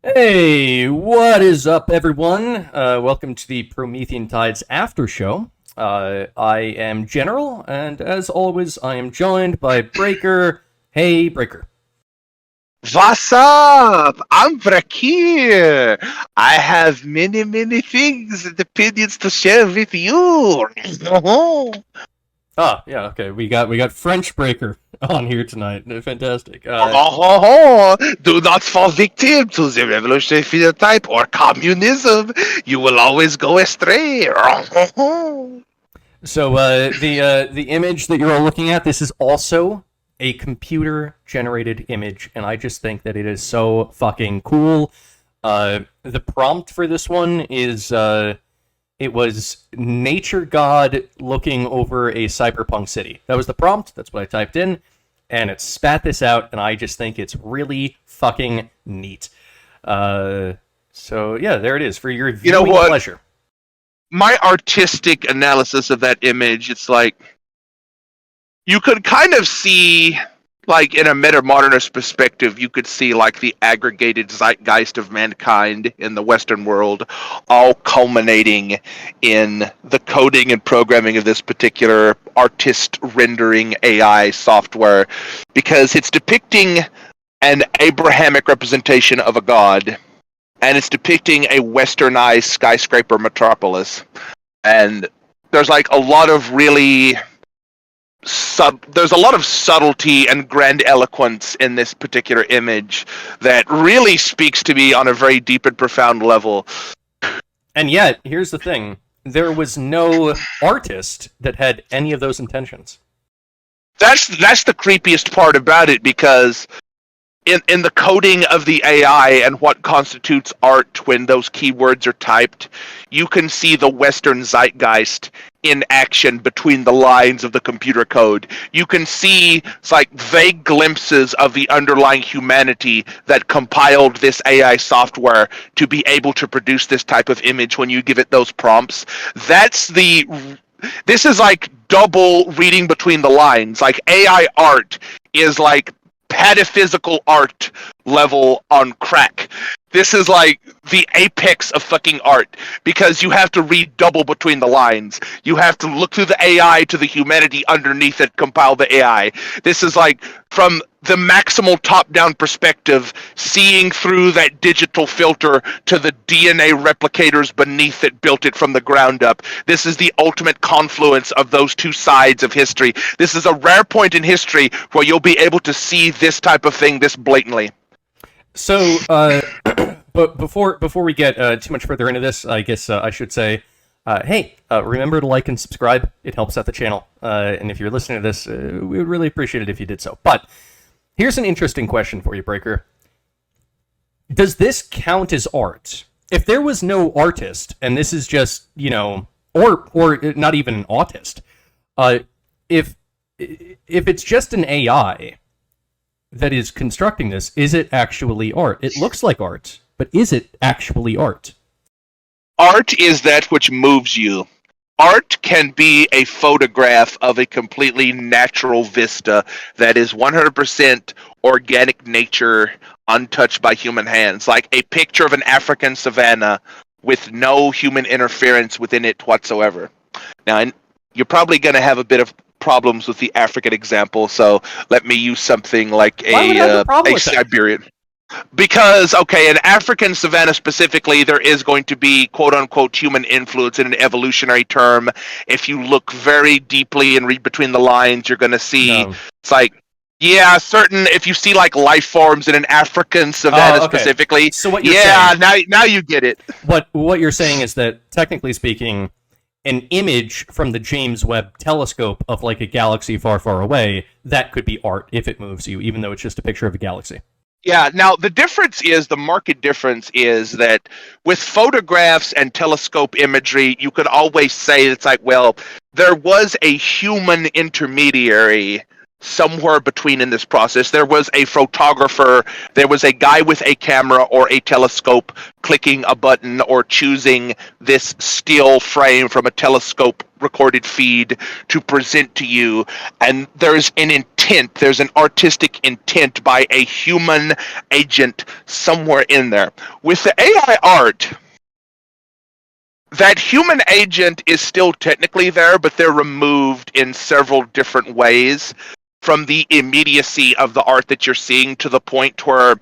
Hey, what is up, everyone? Welcome to the Promethean Tides Aftershow. I am General, and as always, I am joined by Breaker. Hey, Breaker. What's up? I'm Brakir. I have many things and opinions to share with you. Ah, yeah, okay. We got French Breaker on here tonight. Fantastic. Do not fall victim to the revolutionary phenotype or communism. You will always go astray. The image that you're all looking at, this is also a computer-generated image, and I just think that it is so fucking cool. The prompt for this one is it was nature god looking over a cyberpunk city. That was the prompt. That's what I typed in, and it spat this out, and I just think it's really fucking neat. So yeah, there it is for your viewing pleasure. My artistic analysis of that image, it's like you could kind of see, like, in a meta-modernist perspective, you could see, like, the aggregated zeitgeist of mankind in the Western world all culminating in the coding and programming of this particular artist rendering AI software, because it's depicting an Abrahamic representation of a god, and it's depicting a westernized skyscraper metropolis. And there's, like, a lot of really... there's a lot of subtlety and grandiloquence in this particular image that really speaks to me on a very deep and profound level. And yet, here's the thing. There was no artist that had any of those intentions. That's the creepiest part about it, because in the coding of the AI and what constitutes art when those keywords are typed, you can see the Western zeitgeist in action between the lines of the computer code. You can see, it's like, vague glimpses of the underlying humanity that compiled this AI software to be able to produce this type of image when you give it those prompts. This is like double reading between the lines. Like, AI art is like pataphysical art level on crack. This is like the apex of fucking art, because you have to read double between the lines. You have to look through the AI to the humanity underneath it, compile the AI. This is like, from the maximal top-down perspective, seeing through that digital filter to the DNA replicators beneath it built it from the ground up. This is the ultimate confluence of those two sides of history. This is a rare point in history where you'll be able to see this type of thing this blatantly. So, but before we get too much further into this, I guess I should say, hey, remember to like and subscribe. It helps out the channel. And if you're listening to this, we would really appreciate it if you did so. But here's an interesting question for you, Breaker. Does this count as art? If there was no artist, and this is just, or not even an autist, if it's just an AI that is constructing this, is it actually art? It looks like art, but is it actually art? Art is that which moves you. Art can be a photograph of a completely natural vista that is 100% organic nature, untouched by human hands. Like a picture of an African savanna with no human interference within it whatsoever. Now, you're probably going to have a bit of problems with the African example, so let me use something like a Siberian. Because, okay, in African savanna specifically, there is going to be quote-unquote human influence in an evolutionary term. If you look very deeply and read between the lines, you're going to see, it's like, yeah, certain, if you see like life forms in an African savanna specifically, so what you're saying, now you get it. What you're saying is that, technically speaking, an image from the James Webb telescope of like a galaxy far, far away, that could be art if it moves you, even though it's just a picture of a galaxy. Yeah, now the market difference is that with photographs and telescope imagery, you could always say it's like, well, there was a human intermediary somewhere between in this process. There was a photographer, there was a guy with a camera or a telescope clicking a button or choosing this still frame from a telescope recorded feed to present to you, and there's an intent, there's an artistic intent by a human agent somewhere in there. With the AI art, that human agent is still technically there, but they're removed in several different ways from the immediacy of the art that you're seeing, to the point where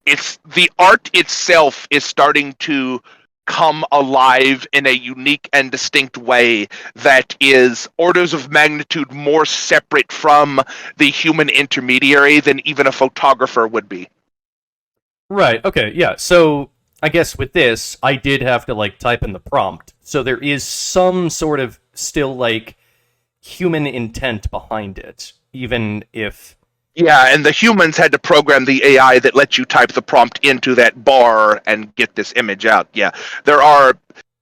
it's the art itself is starting to come alive in a unique and distinct way that is orders of magnitude more separate from the human intermediary than even a photographer would be. Right. Okay. Yeah. So I guess with this, I did have to like type in the prompt, so there is some sort of still like human intent behind it, even if. Yeah, and the humans had to program the AI that lets you type the prompt into that bar and get this image out. Yeah, there are,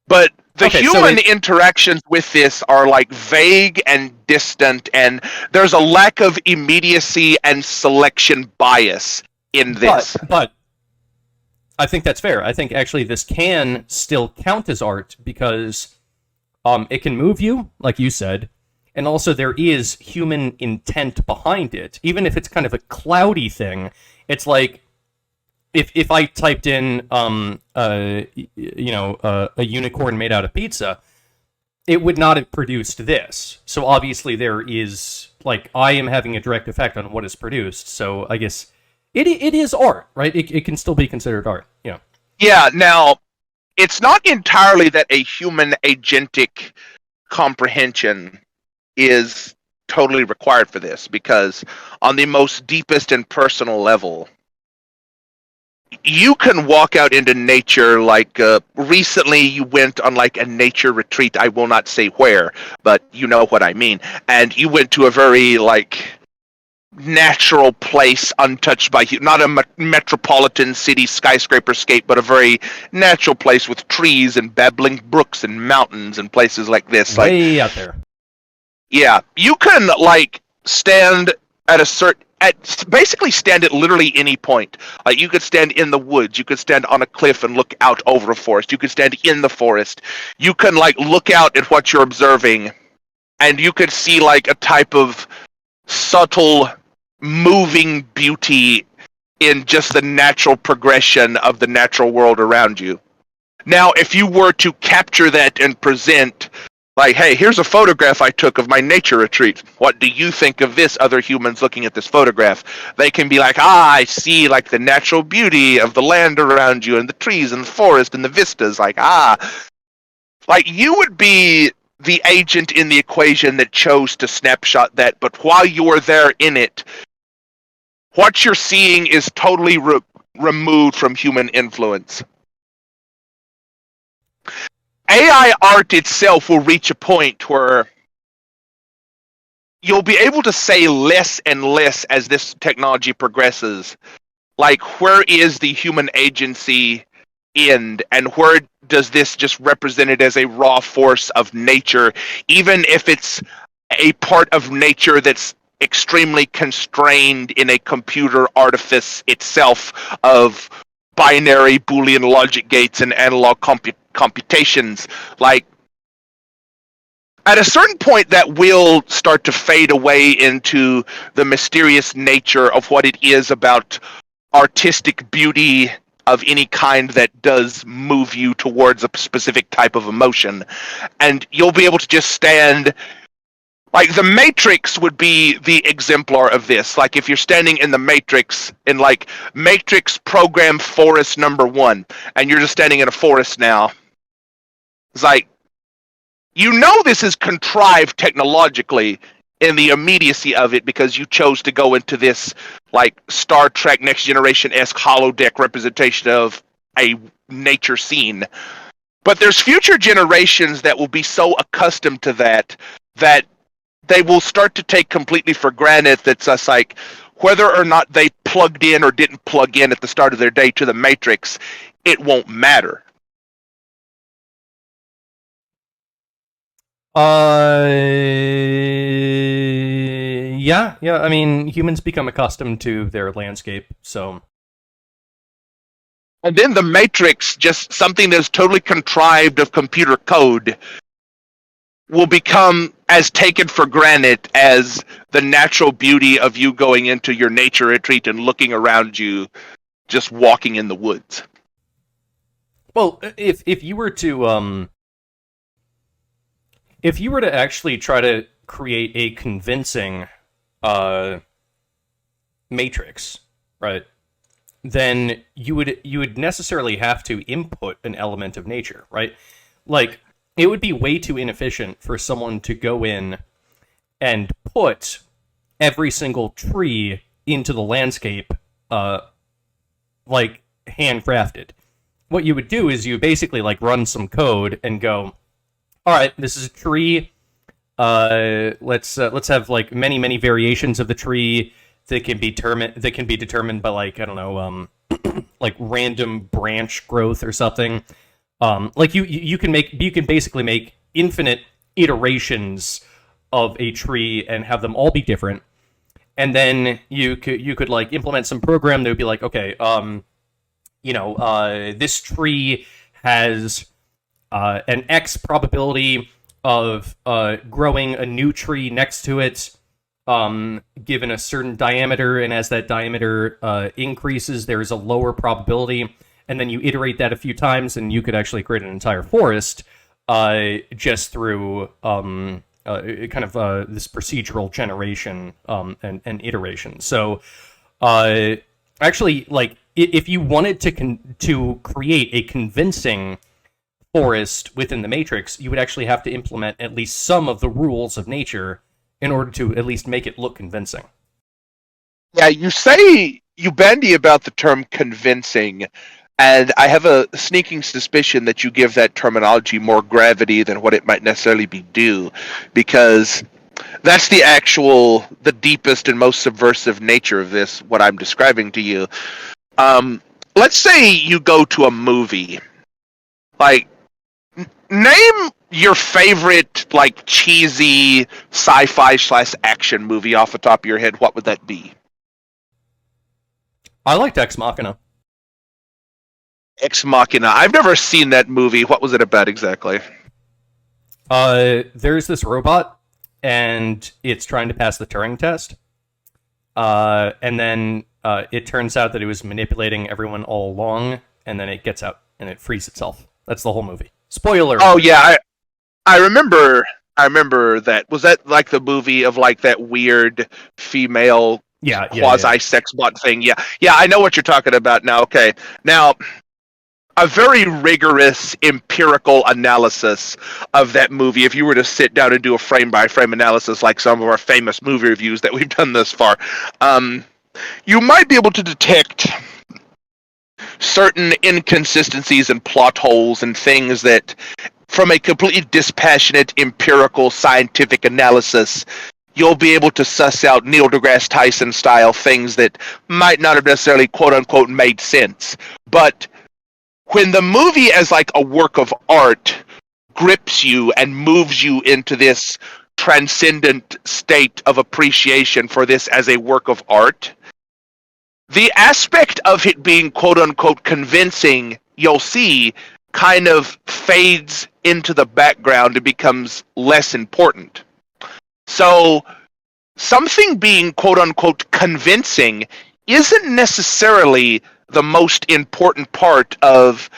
but the human interactions with this are like vague and distant, and there's a lack of immediacy and selection bias in this. But I think that's fair. I think actually this can still count as art because it can move you, like you said, and also there is human intent behind it. Even if it's kind of a cloudy thing, it's like if I typed in a unicorn made out of pizza, it would not have produced this. So obviously there is like I am having a direct effect on what is produced. So I guess it is art, right? It can still be considered art. Yeah. Yeah. Now, it's not entirely that a human agentic comprehension is totally required for this, because on the most deepest and personal level, you can walk out into nature. Like recently you went on like a nature retreat. I will not say where, but you know what I mean. And you went to a very like natural place, untouched by not a metropolitan city skyscraperscape, but a very natural place with trees and babbling brooks and mountains and places like this. Way out there. Yeah, you can like stand at basically stand at literally any point. Like you could stand in the woods, you could stand on a cliff and look out over a forest, you could stand in the forest, you can like look out at what you're observing, and you could see like a type of subtle moving beauty in just the natural progression of the natural world around you. Now, if you were to capture that and present, like, hey, here's a photograph I took of my nature retreat. What do you think of this, other humans looking at this photograph? They can be like, I see like the natural beauty of the land around you and the trees and the forest and the vistas. Like, like you would be the agent in the equation that chose to snapshot that, but while you're there in it, what you're seeing is totally removed from human influence. AI art itself will reach a point where you'll be able to say less and less as this technology progresses. Like, where is the human agency end, and where does this just represent it as a raw force of nature, even if it's a part of nature that's extremely constrained in a computer artifice itself of binary Boolean logic gates and analog computations. Like, at a certain point, that will start to fade away into the mysterious nature of what it is about artistic beauty of any kind that does move you towards a specific type of emotion. And you'll be able to just stand. Like, the Matrix would be the exemplar of this. Like, if you're standing in the Matrix, in, like, Matrix Program Forest #1, and you're just standing in a forest now, it's like, you know this is contrived technologically in the immediacy of it, because you chose to go into this, like, Star Trek Next Generation-esque holodeck representation of a nature scene. But there's future generations that will be so accustomed to that they will start to take completely for granted that's us, like, whether or not they plugged in or didn't plug in at the start of their day to the Matrix, it won't matter. Yeah, Yeah, I mean, humans become accustomed to their landscape, so And then the Matrix, just something that's totally contrived of computer code, will become as taken for granted as the natural beauty of you going into your nature retreat and looking around you, just walking in the woods. well, if you were to if you were to actually try to create a convincing matrix, right? Then you would necessarily have to input an element of nature, right? Like, it would be way too inefficient for someone to go in and put every single tree into the landscape, like handcrafted. What you would do is you basically like run some code and go, all right, this is a tree. Let's have like many variations of the tree that can be determined by, like, I don't know, like random branch growth or something. Like you can basically make infinite iterations of a tree and have them all be different. And then you could like implement some program that would be like, okay, this tree has an X probability of growing a new tree next to it, given a certain diameter, and as that diameter increases, there is a lower probability. And then you iterate that a few times, and you could actually create an entire forest just through kind of this procedural generation and iteration. So actually, like, if you wanted to create a convincing forest within the Matrix, you would actually have to implement at least some of the rules of nature in order to at least make it look convincing. Yeah, you bandy about the term convincing, and I have a sneaking suspicion that you give that terminology more gravity than what it might necessarily be due, because that's the deepest and most subversive nature of this, what I'm describing to you. Let's say you go to a movie. Like, name your favorite, like, cheesy sci-fi / action movie off the top of your head. What would that be? I liked Ex Machina. Ex Machina. I've never seen that movie. What was it about exactly? There's this robot, and it's trying to pass the Turing test. And then it turns out that it was manipulating everyone all along, and then it gets out and it frees itself. That's the whole movie. Spoiler. Oh yeah, I remember that. Was that like the movie of like that weird female quasi sex bot thing? Yeah, I know what you're talking about now. Okay, now a very rigorous empirical analysis of that movie, if you were to sit down and do a frame by frame analysis like some of our famous movie reviews that we've done thus far, you might be able to detect certain inconsistencies and plot holes and things that, from a completely dispassionate empirical scientific analysis, you'll be able to suss out Neil deGrasse Tyson style things that might not have necessarily quote unquote made sense. But when the movie as like a work of art grips you and moves you into this transcendent state of appreciation for this as a work of art, the aspect of it being quote unquote convincing, you'll see, kind of fades into the background and becomes less important. So something being quote unquote convincing isn't necessarily the most important part of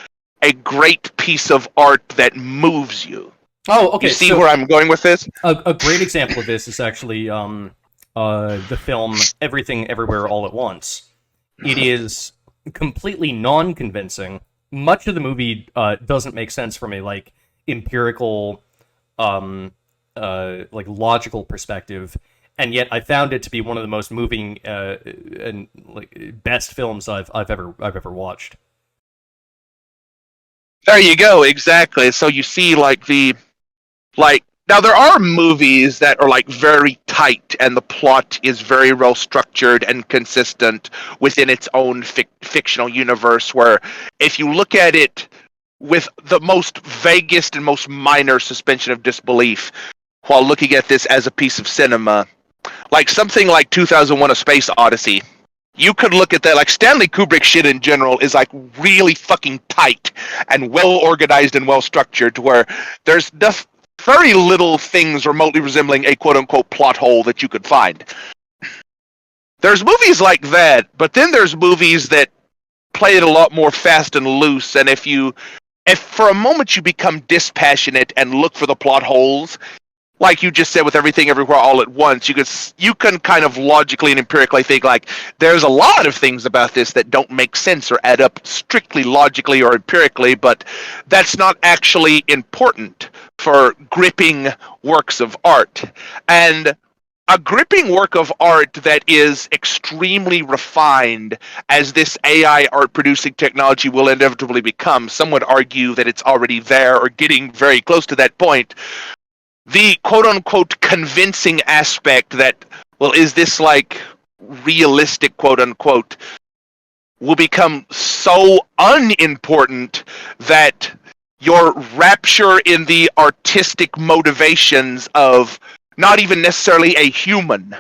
a great piece of art that moves you. Oh, okay. You see where I'm going with this? A great example of this is actually the film Everything Everywhere All at Once. It is completely non-convincing. Much of the movie doesn't make sense from a like empirical, like logical perspective, and yet I found it to be one of the most moving and like best films I've ever watched. There you go, exactly. So you see, now there are movies that are like very tight and the plot is very well structured and consistent within its own fictional universe, where if you look at it with the most vaguest and most minor suspension of disbelief while looking at this as a piece of cinema, like something like 2001: A Space Odyssey. You could look at that, like Stanley Kubrick shit in general is like really fucking tight and well organized and well structured, to where there's very little things remotely resembling a quote unquote plot hole that you could find. There's movies like that, but then there's movies that play it a lot more fast and loose, and if for a moment you become dispassionate and look for the plot holes, like you just said with Everything Everywhere All at Once, you can kind of logically and empirically think like there's a lot of things about this that don't make sense or add up strictly logically or empirically, but that's not actually important for gripping works of art. And a gripping work of art that is extremely refined, as this AI art producing technology will inevitably become, some would argue that it's already there or getting very close to that point. The quote-unquote convincing aspect that, well, is this like realistic, quote-unquote, will become so unimportant that your rapture in the artistic motivations of not even necessarily a human,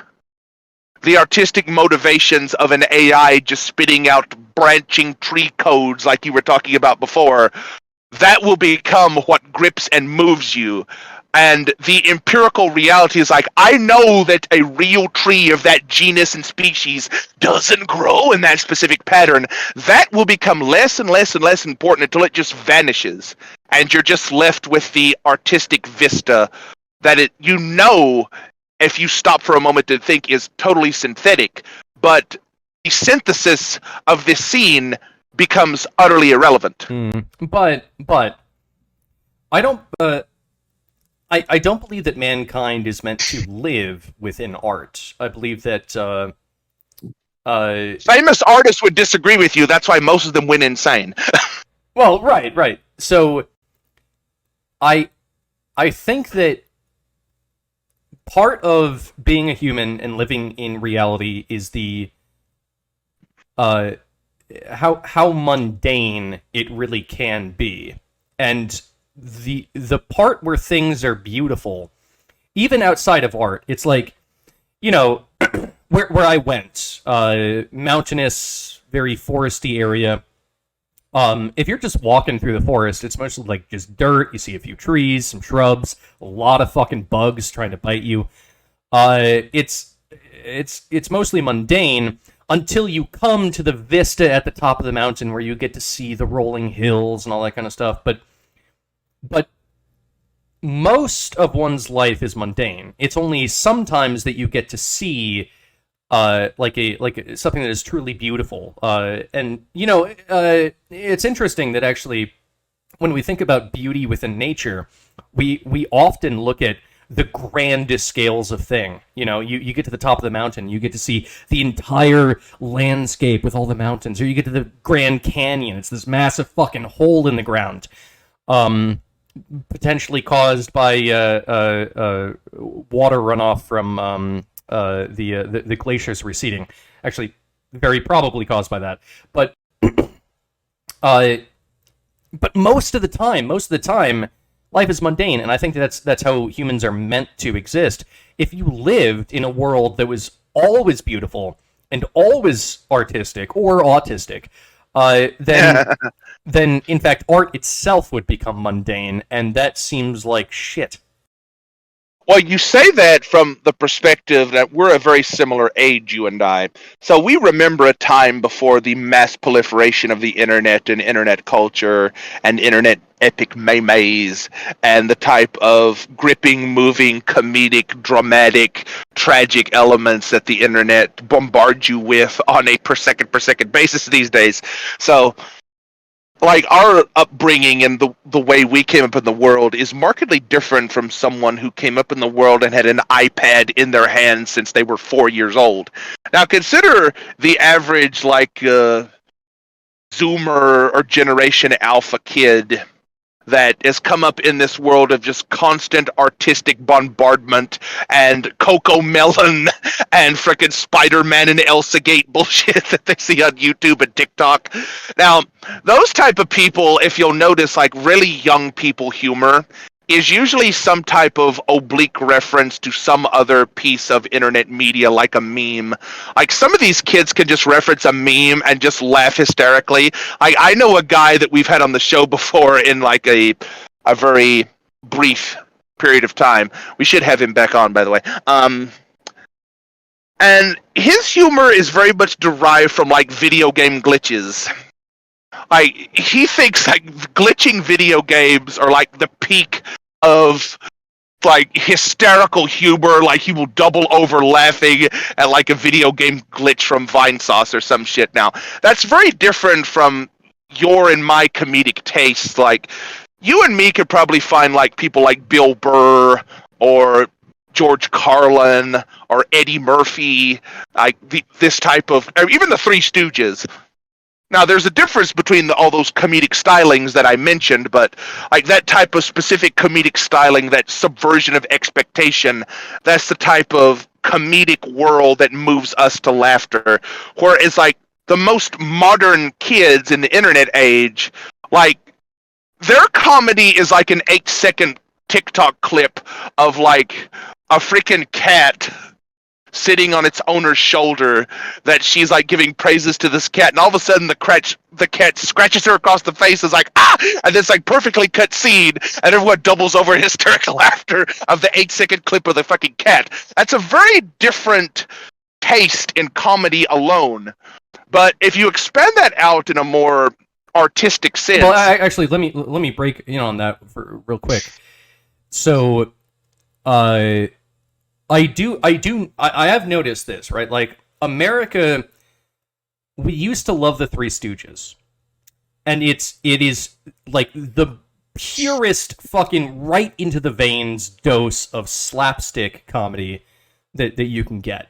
the artistic motivations of an AI just spitting out branching tree codes like you were talking about before, that will become what grips and moves you. And the empirical reality is like, I know that a real tree of that genus and species doesn't grow in that specific pattern. That will become less and less and less important until it just vanishes. And you're just left with the artistic vista that if you stop for a moment to think, is totally synthetic. But the synthesis of this scene becomes utterly irrelevant. But I don't... I don't believe that mankind is meant to live within art. I believe that famous artists would disagree with you. That's why most of them went insane. Well, right. So I think that part of being a human and living in reality is the how mundane it really can be. And the part where things are beautiful, even outside of art, it's like, where I went, mountainous, very foresty area. If you're just walking through the forest, it's mostly like just dirt. You see a few trees, some shrubs, a lot of fucking bugs trying to bite you. It's mostly mundane until you come to the vista at the top of the mountain where you get to see the rolling hills and all that kind of stuff. But most of one's life is mundane. It's only sometimes that you get to see like something that is truly beautiful. And it's interesting that actually, when we think about beauty within nature, we often look at the grandest scales of thing. You get to the top of the mountain, you get to see the entire landscape with all the mountains, or you get to the Grand Canyon. It's this massive fucking hole in the ground. Potentially caused by water runoff from the glaciers receding. Actually, very probably caused by that. But most of the time, life is mundane, and I think that's how humans are meant to exist. If you lived in a world that was always beautiful and always artistic or autistic, then in fact art itself would become mundane, and that seems like shit. Well, you say that from the perspective that we're a very similar age, you and I. So we remember a time before the mass proliferation of the internet and internet culture and internet epic memes and the type of gripping, moving, comedic, dramatic, tragic elements that the internet bombards you with on a per second basis these days. So, like, our upbringing and the way we came up in the world is markedly different from someone who came up in the world and had an iPad in their hand since they were 4 years old. Now, consider the average, Zoomer or Generation Alpha kid that has come up in this world of just constant artistic bombardment and Coco Melon and frickin' Spider-Man and Elsa Gate bullshit that they see on YouTube and TikTok. Now, those type of people, if you'll notice, like really young people humor is usually some type of oblique reference to some other piece of internet media, like a meme. Like, some of these kids can just reference a meme and just laugh hysterically. I know a guy that we've had on the show before in like a very brief period of time. We should have him back on, by the way. And his humor is very much derived from like video game glitches. Like, he thinks like glitching video games are like the peak of like hysterical humor. Like, he will double over laughing at like a video game glitch from Vinesauce or some shit. Now, that's very different from your and my comedic tastes. Like, you and me could probably find like people like Bill Burr or George Carlin or Eddie Murphy, like this type of, or even the Three Stooges. Now, there's a difference between all those comedic stylings that I mentioned, but like that type of specific comedic styling, that subversion of expectation, that's the type of comedic world that moves us to laughter. Whereas like the most modern kids in the internet age, like, their comedy is like an 8-second TikTok clip of like a freaking cat sitting on its owner's shoulder, that she's like giving praises to this cat, and all of a sudden the cat scratches her across the face, is like, ah, and this like perfectly cut scene, and everyone doubles over in hysterical laughter of the 8-second clip of the fucking cat. That's a very different taste in comedy alone. But if you expand that out in a more artistic sense, well, actually, let me break in on that for real quick. So, I have noticed this, right? Like, America, we used to love the Three Stooges, and it is like the purest fucking right into the veins dose of slapstick comedy that you can get.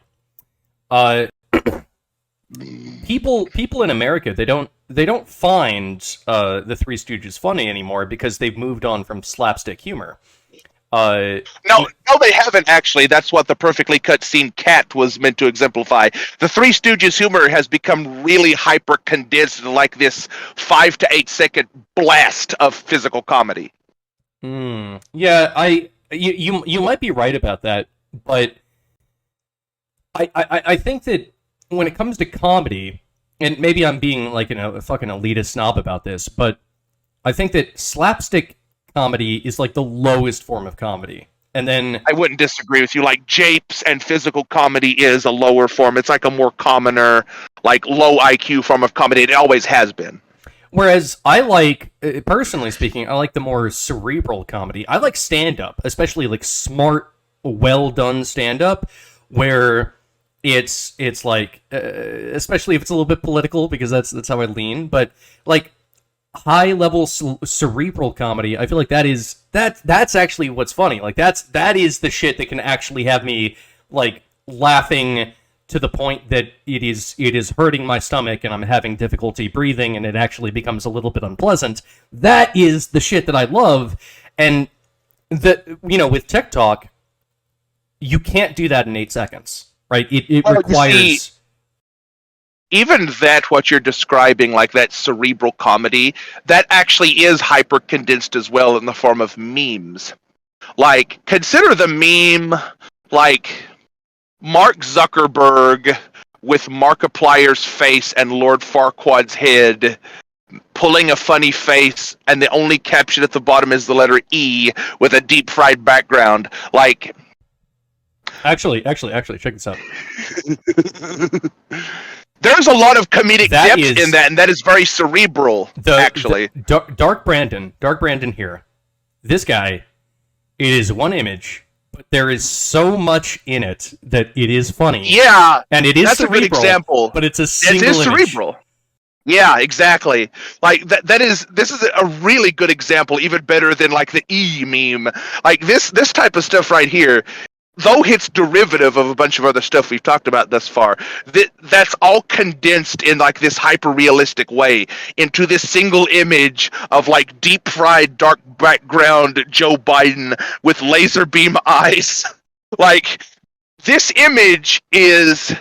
People in America, they don't find the Three Stooges funny anymore because they've moved on from slapstick humor. No, they haven't actually. That's what the perfectly cut scene cat was meant to exemplify. The Three Stooges humor has become really hyper condensed into like this 5 to 8 second blast of physical comedy. Yeah, you might be right about that, but I think that when it comes to comedy, and maybe I'm being like, a fucking elitist snob about this, but I think that slapstick comedy is like the lowest form of comedy. And then I wouldn't disagree with you. Like, japes and physical comedy is a lower form. It's like a more commoner, like low IQ form of comedy. It always has been. Whereas I like, personally speaking, I like the more cerebral comedy. I like stand-up, especially like smart, well-done stand-up, where it's like, especially if it's a little bit political, because that's how I lean, but like high-level cerebral comedy, I feel like that's actually what's funny. Like, that is the shit that can actually have me like laughing to the point that it is hurting my stomach and I'm having difficulty breathing and it actually becomes a little bit unpleasant. That is the shit that I love. And with TikTok, you can't do that in 8 seconds, right? It requires. Even that, what you're describing, like that cerebral comedy, that actually is hyper condensed as well in the form of memes. Like, consider the meme, like Mark Zuckerberg with Markiplier's face and Lord Farquaad's head pulling a funny face, and the only caption at the bottom is the letter E with a deep fried background. Like, Actually, check this out. There's a lot of comedic depth in that, and that is very cerebral, actually. Dark Brandon here. This guy, it is one image, but there is so much in it that it is funny. Yeah, and it is that's cerebral, a good example. But it's a single image. It is cerebral. Yeah, exactly. Like, this is a really good example, even better than like the E meme. Like, this type of stuff right here, though it's derivative of a bunch of other stuff we've talked about thus far, that's all condensed in like this hyper-realistic way into this single image of like deep-fried, dark background Joe Biden with laser beam eyes. Like, this image is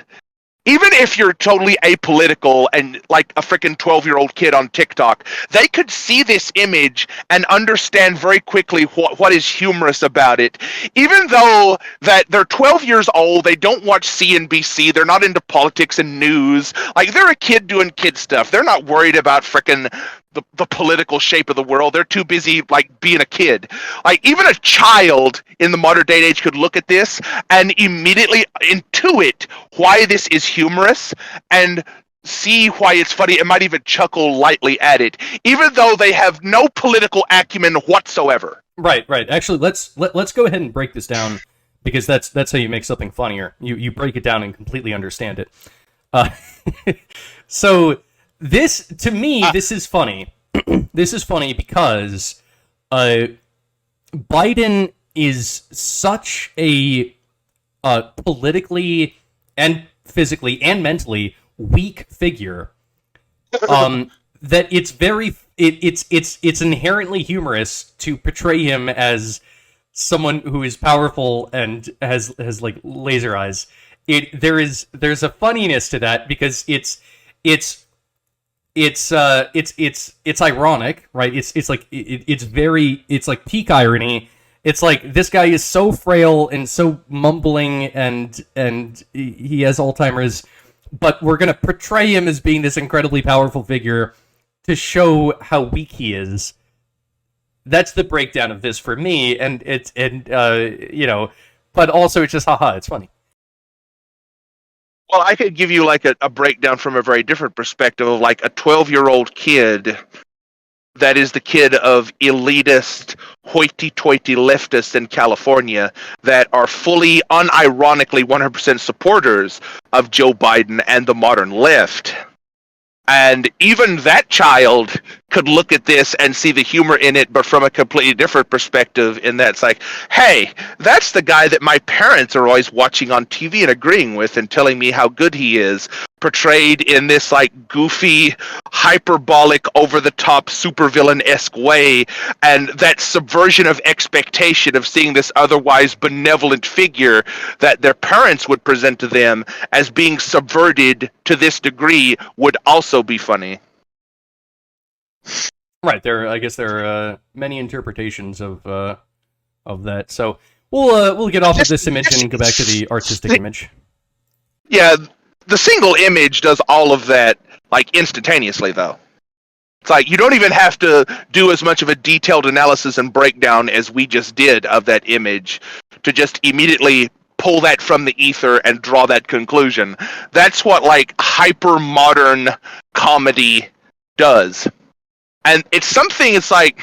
even if you're totally apolitical and like a freaking 12-year-old kid on TikTok, they could see this image and understand very quickly what is humorous about it. Even though that they're 12 years old, they don't watch CNBC, they're not into politics and news. Like, they're a kid doing kid stuff. They're not worried about freaking the political shape of the world. They're too busy like being a kid. Like, even a child in the modern day and age could look at this and immediately intuit why this is humorous and see why it's funny and might even chuckle lightly at it, even though they have no political acumen whatsoever. Right. Actually, let's go ahead and break this down, because that's how you make something funnier. You break it down and completely understand it. So this, to me, this is funny. This is funny because Biden is such a politically and physically and mentally weak figure that it's inherently humorous to portray him as someone who is powerful and has like laser eyes. There's a funniness to that, because it's ironic, right? It's like peak irony. It's like, this guy is so frail and so mumbling and he has Alzheimer's, but we're gonna portray him as being this incredibly powerful figure to show how weak he is. That's the breakdown of this for me, but also it's just haha, it's funny. Well, I could give you like a breakdown from a very different perspective of like a 12-year-old kid that is the kid of elitist, hoity-toity leftists in California that are fully, unironically, 100% supporters of Joe Biden and the modern left. And even that child could look at this and see the humor in it, but from a completely different perspective, in that it's like, hey, that's the guy that my parents are always watching on TV and agreeing with and telling me how good he is, portrayed in this like goofy, hyperbolic, over-the-top, supervillain-esque way. And that subversion of expectation of seeing this otherwise benevolent figure that their parents would present to them as being subverted to this degree would also be funny. Right. I guess there are many interpretations of that. So we'll get off of this image and go back to the artistic image. Yeah, the single image does all of that like instantaneously, though. It's like you don't even have to do as much of a detailed analysis and breakdown as we just did of that image to just immediately pull that from the ether and draw that conclusion. That's what like hyper modern comedy does. And it's something, it's like,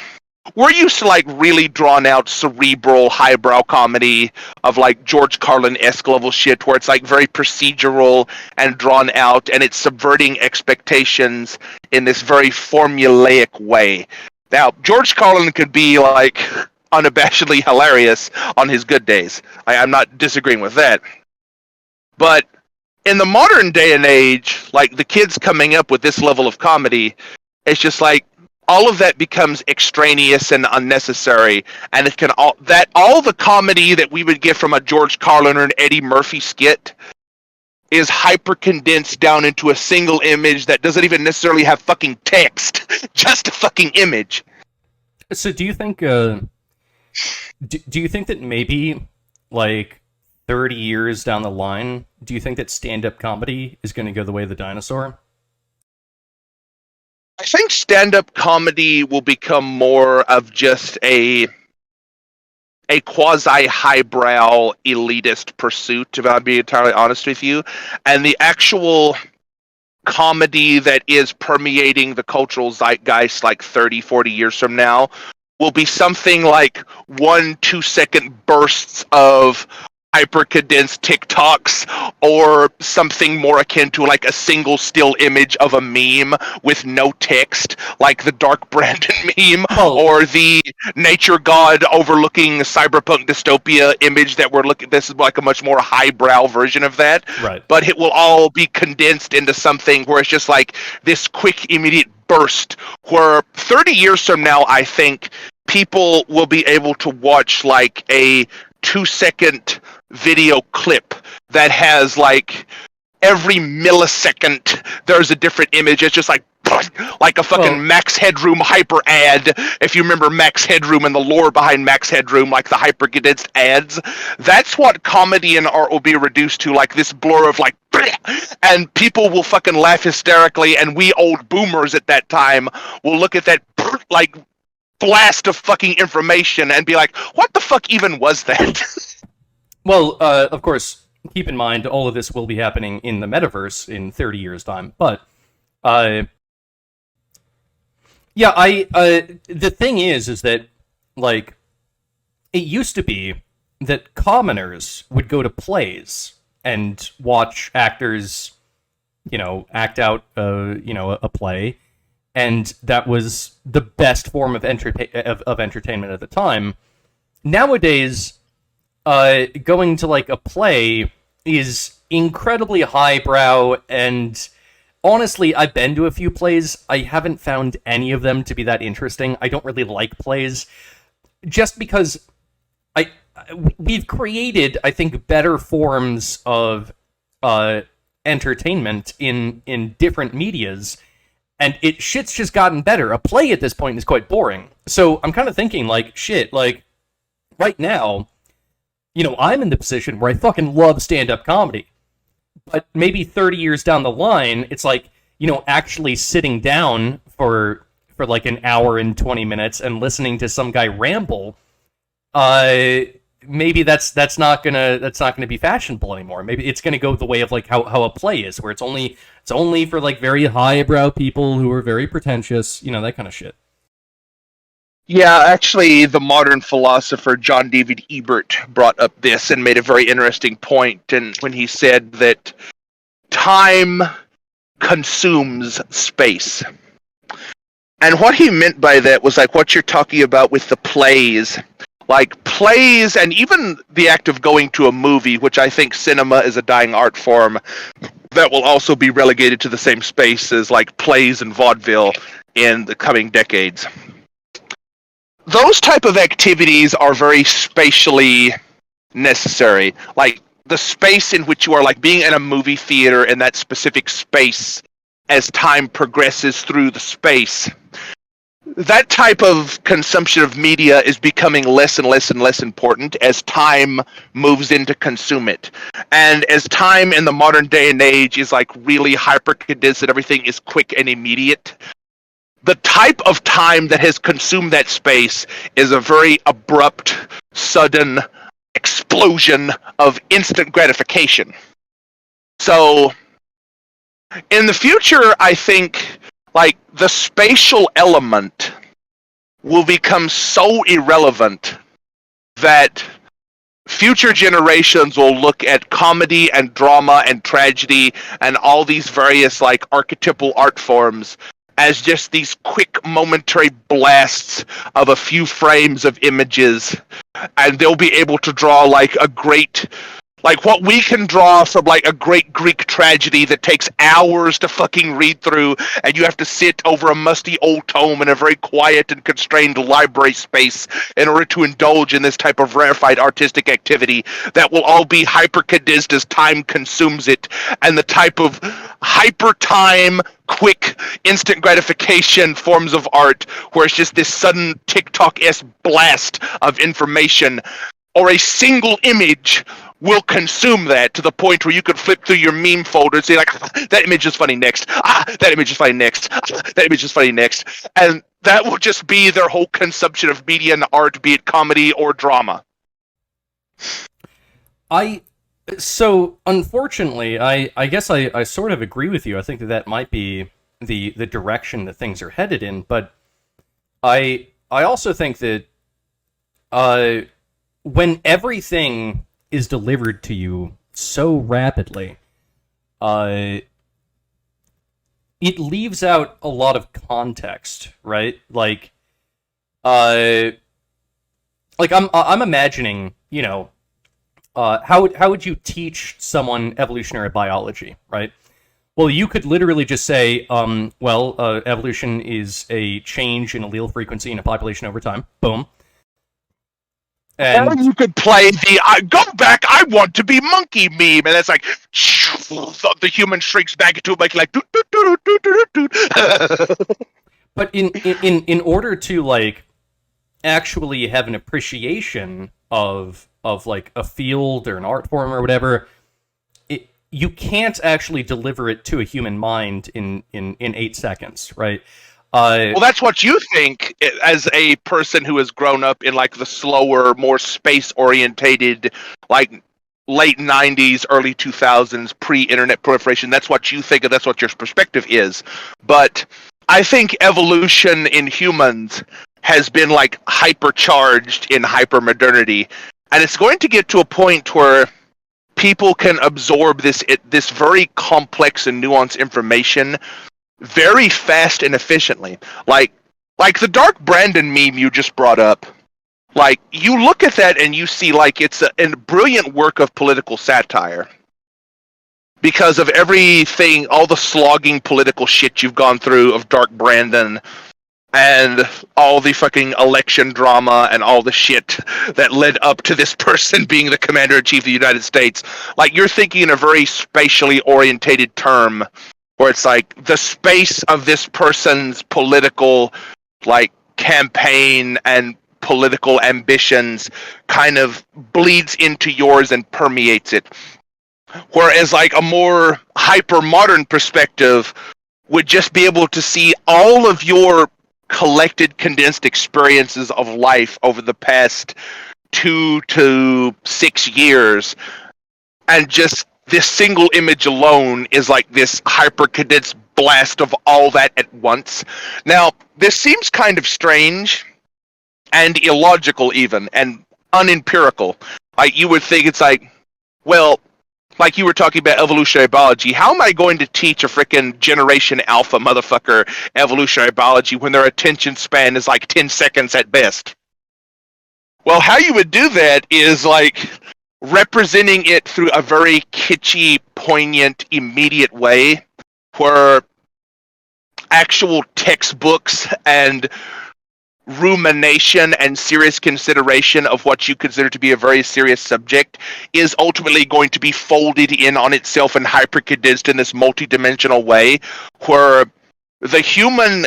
we're used to like really drawn out cerebral highbrow comedy of like George Carlin-esque level shit where it's like very procedural and drawn out and it's subverting expectations in this very formulaic way. Now, George Carlin could be like unabashedly hilarious on his good days. I'm not disagreeing with that. But in the modern day and age, like the kids coming up with this level of comedy, it's just like, all of that becomes extraneous and unnecessary, and it can all the comedy that we would get from a George Carlin or an Eddie Murphy skit is hyper condensed down into a single image that doesn't even necessarily have fucking text, just a fucking image. So, do you think? Do you think that maybe like 30 years down the line, do you think that stand-up comedy is going to go the way of the dinosaur? I think stand-up comedy will become more of just a quasi-highbrow elitist pursuit, if I'm being entirely honest with you. And the actual comedy that is permeating the cultural zeitgeist like 30, 40 years from now will be something like 1-2 second bursts of hyper-condensed TikToks or something more akin to like a single still image of a meme with no text, like the Dark Brandon meme or the nature god overlooking cyberpunk dystopia image that we're looking. This is like a much more highbrow version of that. Right. But it will all be condensed into something where it's just like this quick, immediate burst where 30 years from now, I think people will be able to watch like a 2-second video clip that has like every millisecond there's a different image. It's just like a fucking Max Headroom hyper ad. If you remember Max Headroom and the lore behind Max Headroom, like the hyper condensed ads, that's what comedy and art will be reduced to, like this blur of like, and people will fucking laugh hysterically, and we old boomers at that time will look at that like blast of fucking information and be like, what the fuck even was that? Well, of course, keep in mind all of this will be happening in the metaverse in 30 years' time, but yeah, the thing is that, like, it used to be that commoners would go to plays and watch actors, act out, a play, and that was the best form of entertainment at the time. Nowadays, going to, like, a play is incredibly highbrow, and honestly, I've been to a few plays. I haven't found any of them to be that interesting. I don't really like plays, just because we've created, I think, better forms of entertainment in different medias, and shit's just gotten better. A play at this point is quite boring. So I'm kind of thinking, like, shit, like, right now, I'm in the position where I fucking love stand-up comedy. But maybe 30 years down the line, it's like, actually sitting down for like an hour and 20 minutes and listening to some guy ramble, maybe that's not gonna be fashionable anymore. Maybe it's gonna go the way of like how a play is, where it's only for like very highbrow people who are very pretentious, that kind of shit. Yeah, actually, the modern philosopher John David Ebert brought up this and made a very interesting point, and when he said that time consumes space. And what he meant by that was like what you're talking about with the plays. Like plays, and even the act of going to a movie, which I think cinema is a dying art form that will also be relegated to the same space as like plays and vaudeville in the coming decades. Those type of activities are very spatially necessary. Like the space in which you are, like being in a movie theater in that specific space as time progresses through the space. That type of consumption of media is becoming less and less and less important as time moves in to consume it. And as time in the modern day and age is like really hyper-condensed and everything is quick and immediate, the type of time that has consumed that space is a very abrupt, sudden explosion of instant gratification. So, in the future, I think, like, the spatial element will become so irrelevant that future generations will look at comedy and drama and tragedy and all these various, like, archetypal art forms as just these quick momentary blasts of a few frames of images, and they'll be able to draw like a great, like what we can draw from like a great Greek tragedy that takes hours to fucking read through, and you have to sit over a musty old tome in a very quiet and constrained library space in order to indulge in this type of rarefied artistic activity that will all be hyper-condensed as time consumes it, and the type of hyper-time, quick, instant gratification forms of art where it's just this sudden TikTok-esque blast of information, or a single image will consume that to the point where you could flip through your meme folder and say, like, that image is funny next, that image is funny next, that image is funny next, and that will just be their whole consumption of media and art, be it comedy or drama. So, unfortunately, I guess I sort of agree with you. I think that might be the direction that things are headed in, but I also think that when everything is delivered to you so rapidly, it leaves out a lot of context, right? Like I'm imagining, how would you teach someone evolutionary biology, right? Well, you could literally just say, evolution is a change in allele frequency in a population over time. Boom. And or you could play the go back, I want to be monkey meme, and it's like the human shrinks back into a monkey like doot, doot, doot, doot, doot, doot. but in order to like actually have an appreciation of like a field or an art form or whatever, you can't actually deliver it to a human mind in 8 seconds, right? Well, that's what you think as a person who has grown up in like the slower, more space-orientated, like late 90s, early 2000s, pre-internet proliferation. That's what you think, and that's what your perspective is. But I think evolution in humans has been like hypercharged in hypermodernity, and it's going to get to a point where people can absorb this very complex and nuanced information very fast and efficiently. Like the Dark Brandon meme you just brought up. Like, you look at that and you see like it's a brilliant work of political satire. Because of everything, all the slogging political shit you've gone through of Dark Brandon, and all the fucking election drama and all the shit that led up to this person being the Commander-in-Chief of the United States. Like, you're thinking in a very spatially orientated term, where it's like the space of this person's political, like, campaign and political ambitions kind of bleeds into yours and permeates it. Whereas, like, a more hyper-modern perspective would just be able to see all of your collected, condensed experiences of life over the past 2 to 6 years, and just this single image alone is like this hyper condensed blast of all that at once. Now, this seems kind of strange and illogical even, and unempirical. Like, you would think it's like, well, like you were talking about evolutionary biology, how am I going to teach a frickin' Generation Alpha motherfucker evolutionary biology when their attention span is like 10 seconds at best? Well, how you would do that is like representing it through a very kitschy, poignant, immediate way, where actual textbooks and rumination and serious consideration of what you consider to be a very serious subject is ultimately going to be folded in on itself and hyper-condensed in this multi-dimensional way, where the human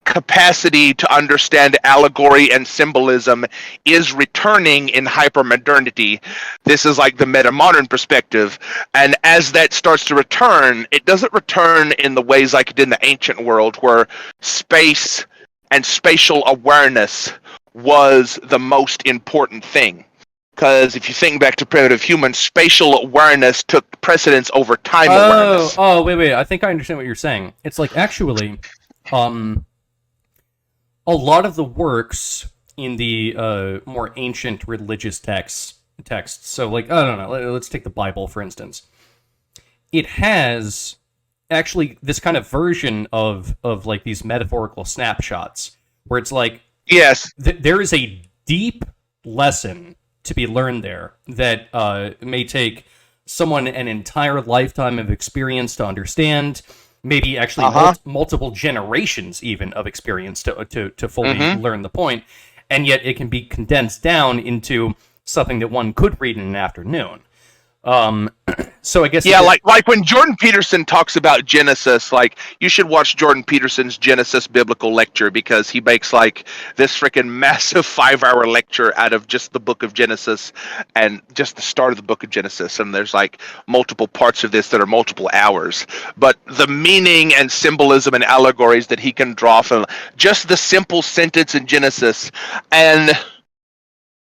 capacity to understand allegory and symbolism is returning in hypermodernity. This is like the meta-modern perspective, and as that starts to return, it doesn't return in the ways like it did in the ancient world, where space and spatial awareness was the most important thing. Because if you think back to primitive humans, spatial awareness took precedence over time awareness. Oh, wait. I think I understand what you're saying. It's like, actually, a lot of the works in the more ancient religious texts, so like, I don't know, let's take the Bible, for instance. It has actually this kind of version of like these metaphorical snapshots, where it's like, yes, there is a deep lesson to be learned there that may take someone an entire lifetime of experience to understand, maybe actually multiple generations even of experience to fully learn the point, and yet it can be condensed down into something that one could read in an afternoon. So I guess like when Jordan Peterson talks about Genesis, like, you should watch Jordan Peterson's Genesis biblical lecture, because he makes like this freaking massive 5-hour lecture out of just the book of Genesis and just the start of the book of Genesis, and there's like multiple parts of this that are multiple hours, but the meaning and symbolism and allegories that he can draw from just the simple sentence in Genesis. And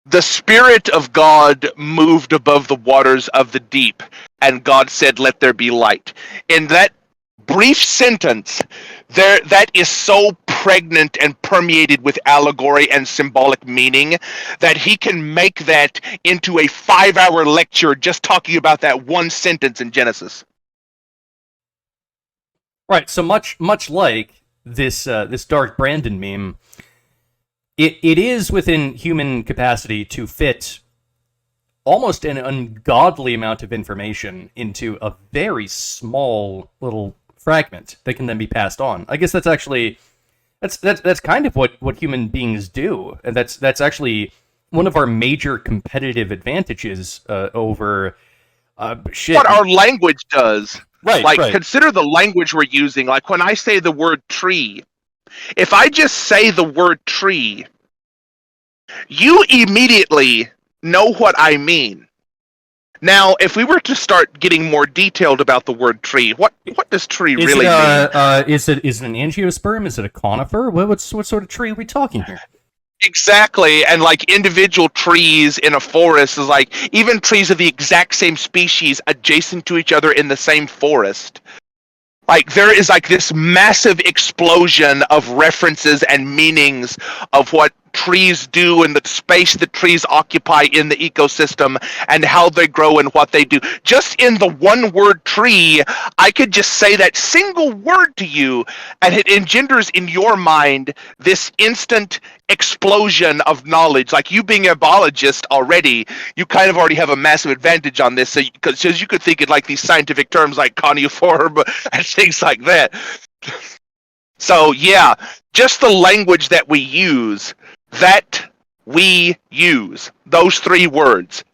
the Spirit of God moved above the waters of the deep, and God said, "Let there be light." In that brief sentence, that is so pregnant and permeated with allegory and symbolic meaning that he can make that into a 5-hour lecture just talking about that one sentence in Genesis. Right, so much like this Dark Brandon meme, It is within human capacity to fit almost an ungodly amount of information into a very small little fragment that can then be passed on. I guess that's kind of what human beings do, and that's actually one of our major competitive advantages over shit. What our language does. Right, Like, right. consider the language we're using. Like, when I say the word tree, if I just say the word tree, you immediately know what I mean. Now, if we were to start getting more detailed about the word tree, what does tree Is really it mean? is it an angiosperm? Is it a conifer? What sort of tree are we talking here? Exactly, and like individual trees in a forest is like even trees of the exact same species adjacent to each other in the same forest. Like there is like this massive explosion of references and meanings of what trees do and the space that trees occupy in the ecosystem and how they grow and what they do. Just in the one word tree, I could just say that single word to you and it engenders in your mind this instant explosion of knowledge. Like you being a biologist already, you kind of already have a massive advantage on this. So because you could think in like these scientific terms like coniform and things like that. So yeah, just the language that we use, those three words,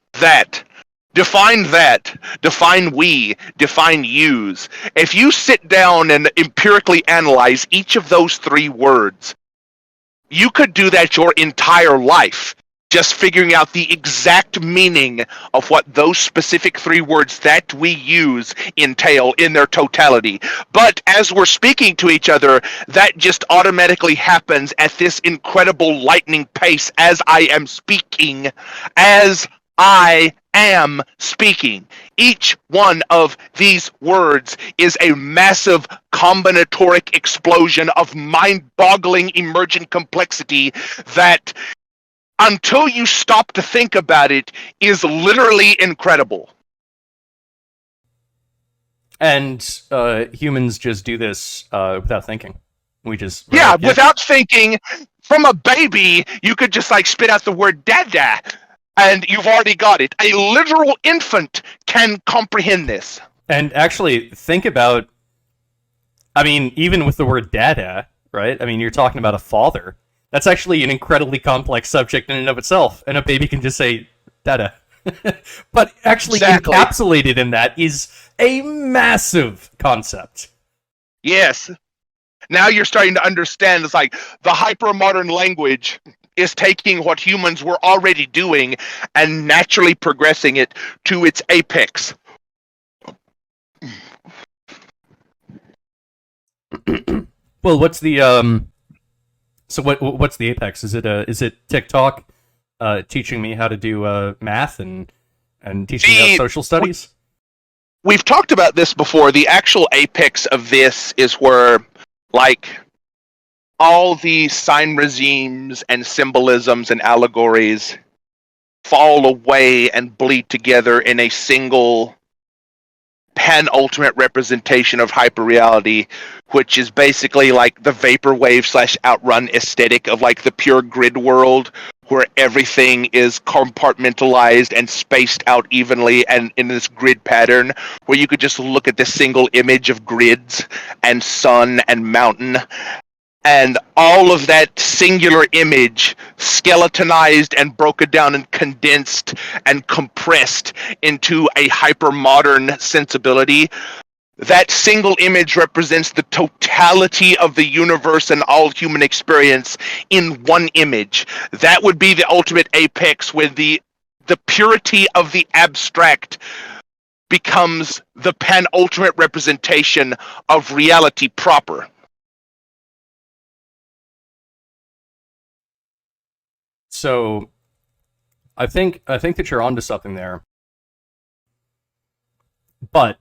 define we, define use. If you sit down and empirically analyze each of those three words, you could do that your entire life, just figuring out the exact meaning of what those specific three words that we use entail in their totality. But as we're speaking to each other, that just automatically happens at this incredible lightning pace as I am speaking, Each one of these words is a massive combinatoric explosion of mind-boggling emergent complexity that, until you stop to think about it, is literally incredible. And humans just do this without thinking. We just Without thinking, from a baby, you could just like spit out the word dada, and you've already got it. A literal infant can comprehend this. And actually, think about, I mean, even with the word dada, right? I mean, you're talking about a father. That's actually an incredibly complex subject in and of itself, and a baby can just say dada. But actually encapsulated in that is a massive concept. Yes. Now you're starting to understand, it's like the hyper-modern language is taking what humans were already doing and naturally progressing it to its apex. Well, what's the what's the apex? Is it TikTok teaching me how to do math and teaching me about social studies? We've talked about this before. The actual apex of this is where, like, all the sign regimes and symbolisms and allegories fall away and bleed together in a single pan-ultimate representation of hyperreality, which is basically like the vaporwave / outrun aesthetic of like the pure grid world, where everything is compartmentalized and spaced out evenly and in this grid pattern, where you could just look at this single image of grids and sun and mountain, and all of that singular image skeletonized and broken down and condensed and compressed into a hyper-modern sensibility. That single image represents the totality of the universe and all human experience in one image. That would be the ultimate apex, when the purity of the abstract becomes the pan-ultimate representation of reality proper. So, I think that you're onto something there, but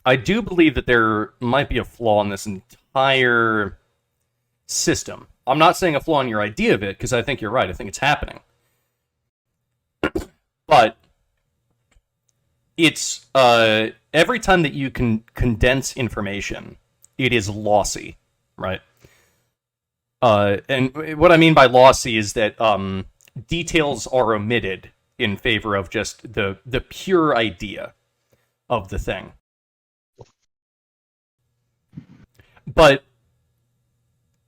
I do believe that there might be a flaw in this entire system. I'm not saying a flaw in your idea of it, because I think you're right. I think it's happening, but it's every time that you can condense information, it is lossy, right? And what I mean by lossy is that details are omitted in favor of just the pure idea of the thing. But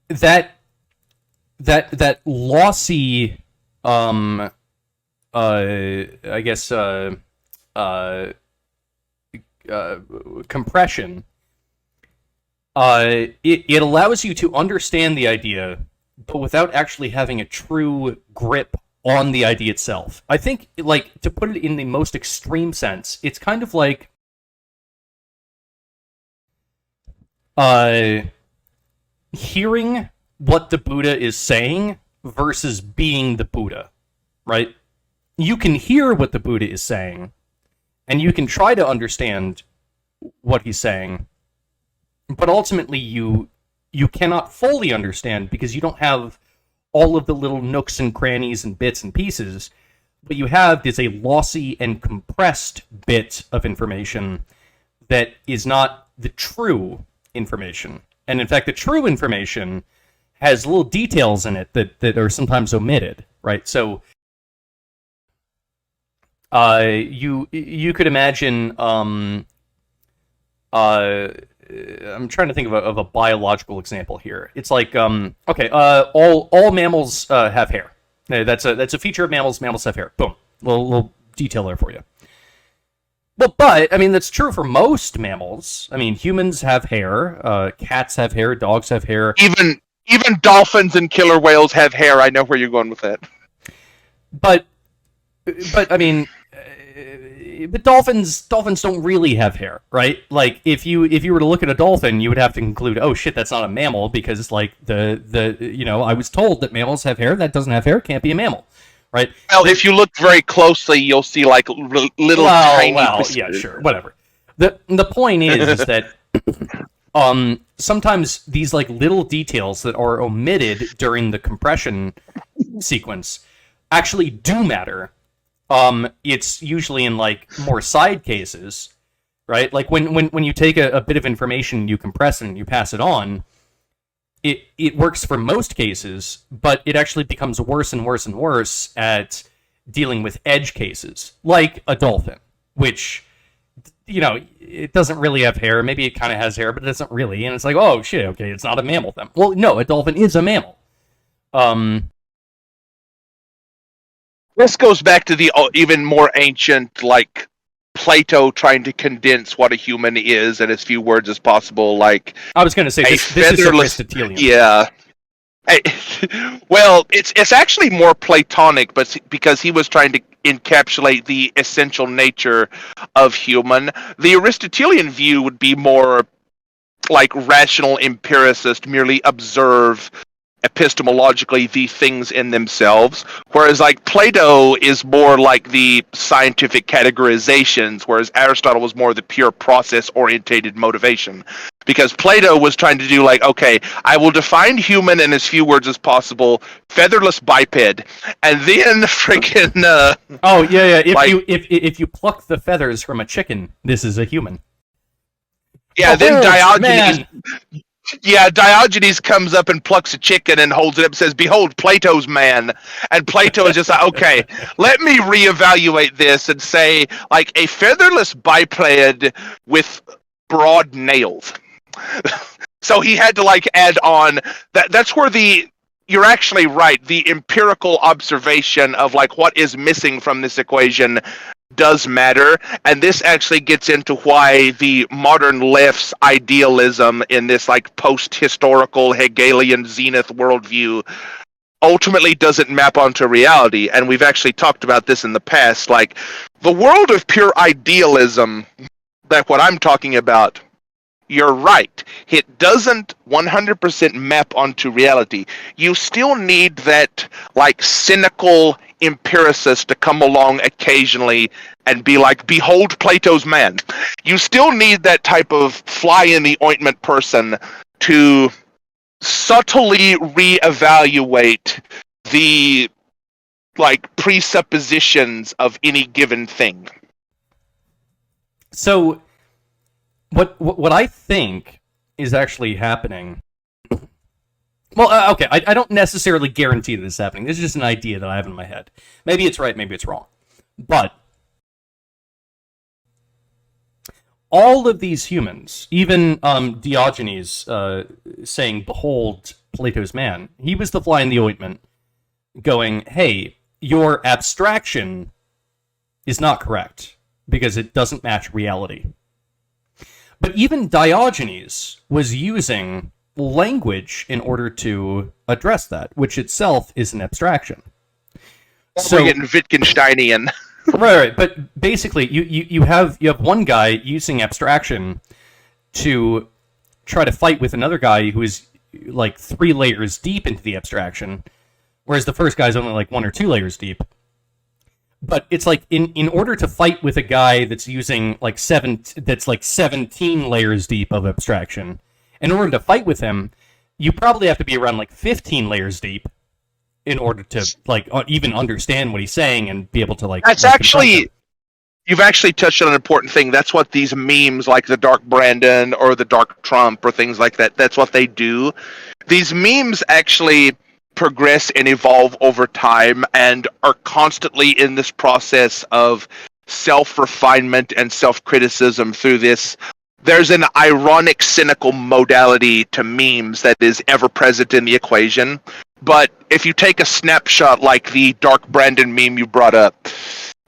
that that lossy, I guess, compression, it allows you to understand the idea, but without actually having a true grip on the idea itself. I think, like, to put it in the most extreme sense, it's kind of like hearing what the Buddha is saying versus being the Buddha, right? You can hear what the Buddha is saying, and you can try to understand what he's saying, but ultimately you cannot fully understand because you don't have all of the little nooks and crannies and bits and pieces. What you have is a lossy and compressed bit of information that is not the true information. And in fact, the true information has little details in it that are sometimes omitted, right? So you could imagine, I'm trying to think of a biological example here. It's like, all mammals have hair. That's a feature of mammals. Mammals have hair. Boom. Little detail there for you. Well, but I mean that's true for most mammals. I mean, humans have hair. Cats have hair. Dogs have hair. Even dolphins and killer whales have hair. I know where you're going with that. But I mean, but dolphins don't really have hair, right? Like if you were to look at a dolphin, you would have to conclude, oh shit, that's not a mammal because like I was told that mammals have hair. That doesn't have hair, can't be a mammal, right? Well, if you look very closely, you'll see like little tiny. Yeah, sure, whatever. The point is that sometimes these like little details that are omitted during the compression sequence actually do matter. It's usually in like more side cases, right? Like when you take a bit of information, you compress it and you pass it on, it works for most cases, but it actually becomes worse and worse and worse at dealing with edge cases, like a dolphin, which, it doesn't really have hair. Maybe it kind of has hair, but it doesn't really. And it's like, oh shit, okay, it's not a mammal then. Well, no, a dolphin is a mammal. This goes back to the even more ancient, like Plato trying to condense what a human is in as few words as possible. Like I was going to say, this is Aristotelian. Yeah. Well, it's actually more Platonic, but because he was trying to encapsulate the essential nature of human. The Aristotelian view would be more like rational empiricist, merely observe epistemologically the things in themselves, whereas like Plato is more like the scientific categorizations, whereas Aristotle was more the pure process orientated motivation, because Plato was trying to do like, okay, I will define human in as few words as possible, featherless biped, and then freaking if you pluck the feathers from a chicken, this is a human. Yeah, then Diogenes. Man. Yeah, Diogenes comes up and plucks a chicken and holds it up and says, behold, Plato's man. And Plato is just like, okay, let me reevaluate this and say, like, a featherless biped with broad nails. So he had to, like, add on, that's where you're actually right, the empirical observation of, like, what is missing from this equation does matter, and this actually gets into why the modern left's idealism in this like post-historical Hegelian zenith worldview ultimately doesn't map onto reality. And we've actually talked about this in the past, like the world of pure idealism, that what I'm talking about, you're right, it doesn't 100% map onto reality. You still need that like cynical empiricist to come along occasionally and be like, behold Plato's man. You still need that type of fly in the ointment person to subtly reevaluate the like presuppositions of any given thing. So what I think is actually happening. Well, okay, I don't necessarily guarantee that it's happening. This is just an idea that I have in my head. Maybe it's right, maybe it's wrong. But all of these humans, even Diogenes saying, behold Plato's man. He was the fly in the ointment, going, hey, your abstraction is not correct because it doesn't match reality. But even Diogenes was using language in order to address that, which itself is an abstraction. So we're getting Wittgensteinian. right. But basically, you have one guy using abstraction to try to fight with another guy who is like 3 layers deep into the abstraction, whereas the first guy's only like 1 or 2 layers deep. But it's like in order to fight with a guy that's using like 17 layers deep of abstraction, in order to fight with him, you probably have to be around like 15 layers deep in order to like even understand what he's saying and be able to like. That's actually, you've actually touched on an important thing. That's what these memes like the Dark Brandon or the Dark Trump or things like that, that's what they do. These memes actually progress and evolve over time and are constantly in this process of self-refinement and self-criticism through this. There's an ironic, cynical modality to memes that is ever present in the equation. But if you take a snapshot like the Dark Brandon meme you brought up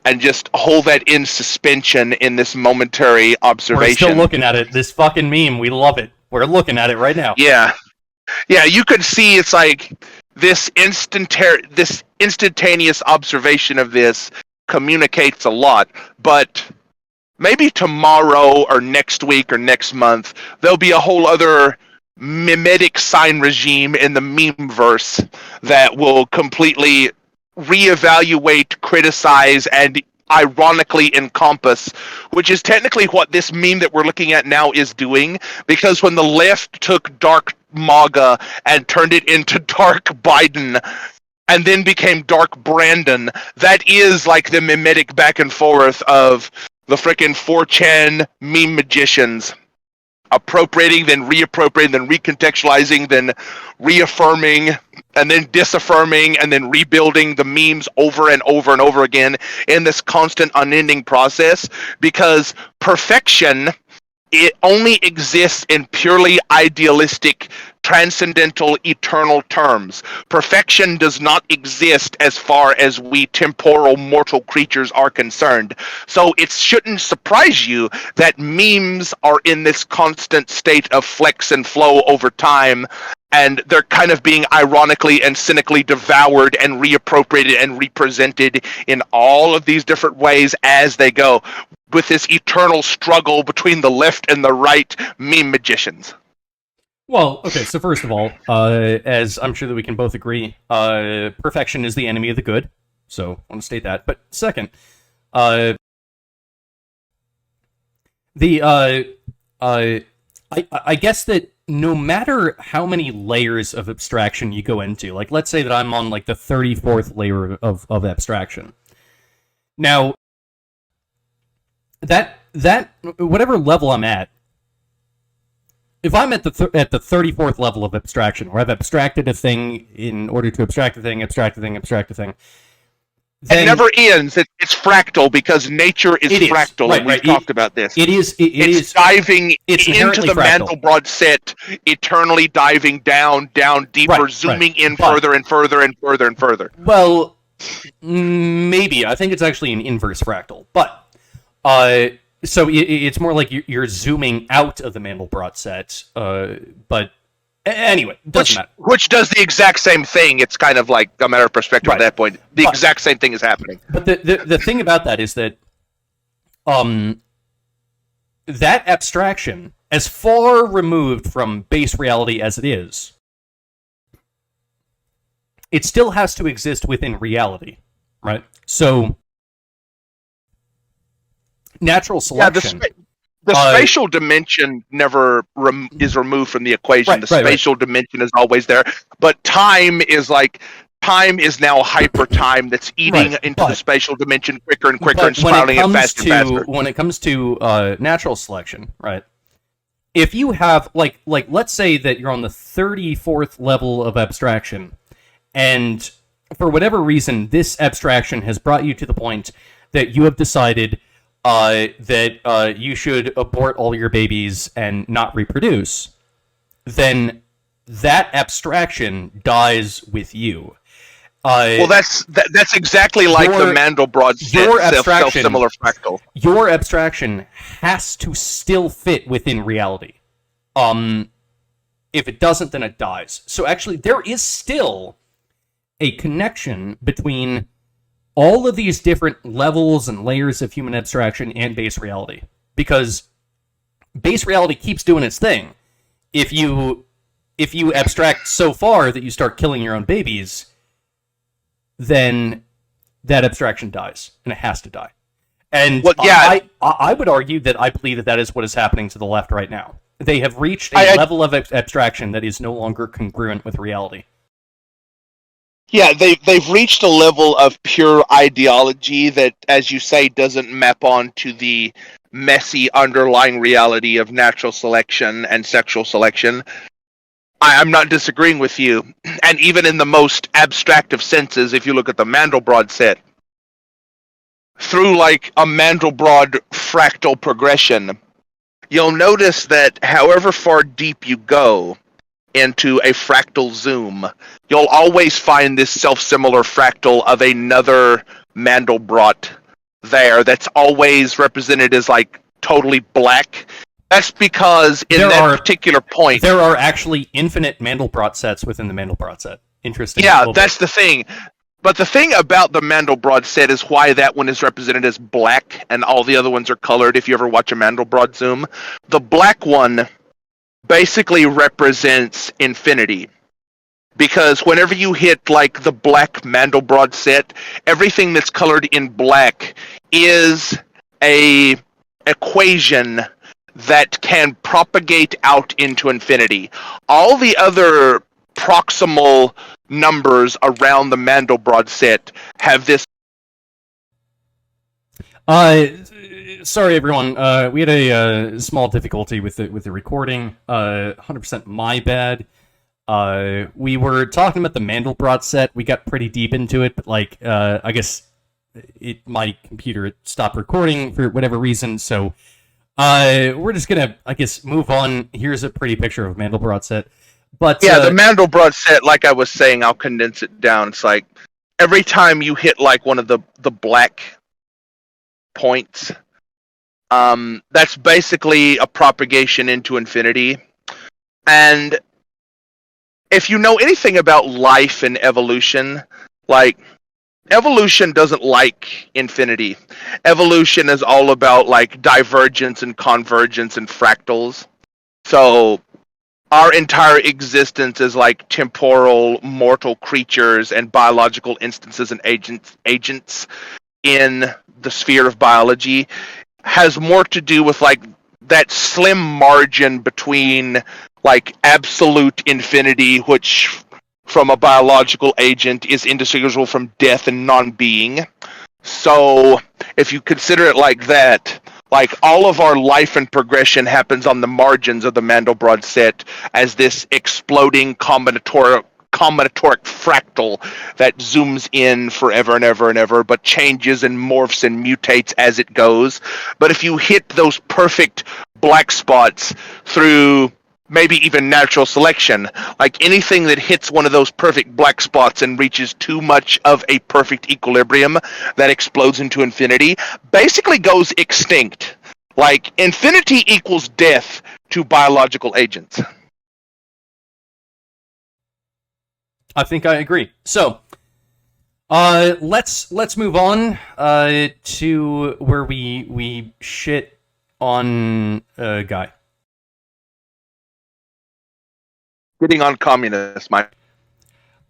and just hold that in suspension in this momentary observation. We're still looking at it. This fucking meme, we love it. We're looking at it right now. Yeah. Yeah, you could see it's like this instantaneous observation of this communicates a lot, but maybe tomorrow or next week or next month, there'll be a whole other mimetic sign regime in the meme-verse that will completely reevaluate, criticize, and ironically encompass, which is technically what this meme that we're looking at now is doing, because when the left took Dark MAGA and turned it into Dark Biden and then became Dark Brandon, that is like the mimetic back and forth of the frickin' 4chan meme magicians appropriating, then reappropriating, then recontextualizing, then reaffirming, and then disaffirming, and then rebuilding the memes over and over and over again in this constant unending process, because perfection, it only exists in purely idealistic, transcendental, eternal terms. Perfection does not exist as far as we temporal mortal creatures are concerned. So it shouldn't surprise you that memes are in this constant state of flex and flow over time, and they're kind of being ironically and cynically devoured and reappropriated and represented in all of these different ways as they go, with this eternal struggle between the left and the right meme magicians. Well, okay, so first of all, as I'm sure that we can both agree, perfection is the enemy of the good, so I want to state that. But second, I guess that no matter how many layers of abstraction you go into, like let's say that I'm on like the 34th layer of abstraction. Now, that whatever level I'm at, if I'm at the 34th level of abstraction, where I've abstracted a thing in order to abstract a thing, abstract a thing, then it never ends. It's fractal because nature is fractal, right, and we've talked about this. It's diving into the fractal. Mandelbrot set, eternally diving down deeper, zooming in further and further and further and further. Well, maybe. I think it's actually an inverse fractal, but so it's more like you're zooming out of the Mandelbrot set, but anyway, doesn't matter. Which does the exact same thing. It's kind of like a matter of perspective at that point. The exact same thing is happening. But the thing about that is that that abstraction, as far removed from base reality as it is, it still has to exist within reality, right? So natural selection. Yeah, the spatial dimension never is removed from the equation. The spatial dimension is always there, but time is now hyper time that's eating into the spatial dimension quicker and quicker and spiraling it faster and faster. When it comes to natural selection, right? If you have like let's say that you're on the 34th level of abstraction, and for whatever reason, this abstraction has brought you to the point that you have decided that you should abort all your babies and not reproduce, then that abstraction dies with you. Well, that's exactly like the Mandelbrot self-similar fractal. Your abstraction has to still fit within reality. If it doesn't, then it dies. So actually, there is still a connection between all of these different levels and layers of human abstraction and base reality. Because base reality keeps doing its thing. If you abstract so far that you start killing your own babies, then that abstraction dies, and it has to die. And well, yeah, I would argue that I believe that is what is happening to the left right now. They have reached a level of abstraction that is no longer congruent with reality. Yeah, they've reached a level of pure ideology that, as you say, doesn't map onto the messy underlying reality of natural selection and sexual selection. I'm not disagreeing with you. And even in the most abstract of senses, if you look at the Mandelbrot set, through like a Mandelbrot fractal progression, you'll notice that however far deep you go into a fractal zoom, you'll always find this self-similar fractal of another Mandelbrot there that's always represented as like totally black. That's because in particular point... There are actually infinite Mandelbrot sets within the Mandelbrot set. Interesting. Yeah, that's the thing. But the thing about the Mandelbrot set is why that one is represented as black and all the other ones are colored if you ever watch a Mandelbrot zoom. The black one basically represents infinity. Because whenever you hit like the black Mandelbrot set, everything that's colored in black is a equation that can propagate out into infinity. All the other proximal numbers around the Mandelbrot set have this. Sorry everyone. We had a small difficulty with the recording. 100% my bad. We were talking about the Mandelbrot set. We got pretty deep into it, but like I guess my computer stopped recording for whatever reason, so we're just gonna, I guess, move on. Here's a pretty picture of Mandelbrot set. But yeah, the Mandelbrot set, like I was saying, I'll condense it down. It's like every time you hit like one of the black points, that's basically a propagation into infinity. And if you know anything about life and evolution, like evolution doesn't like infinity. Evolution is all about like divergence and convergence and fractals. So our entire existence is like temporal, mortal creatures and biological instances and agents in the sphere of biology has more to do with like that slim margin between like absolute infinity, which from a biological agent is indistinguishable from death and non-being. So if you consider it like that, like all of our life and progression happens on the margins of the Mandelbrot set as this exploding combinatoric fractal that zooms in forever and ever and ever, but changes and morphs and mutates as it goes. But if you hit those perfect black spots through maybe even natural selection, like anything that hits one of those perfect black spots and reaches too much of a perfect equilibrium that explodes into infinity, basically goes extinct. Like, infinity equals death to biological agents. I think I agree. So, let's move on to where we shit on a guy. Getting on communists, my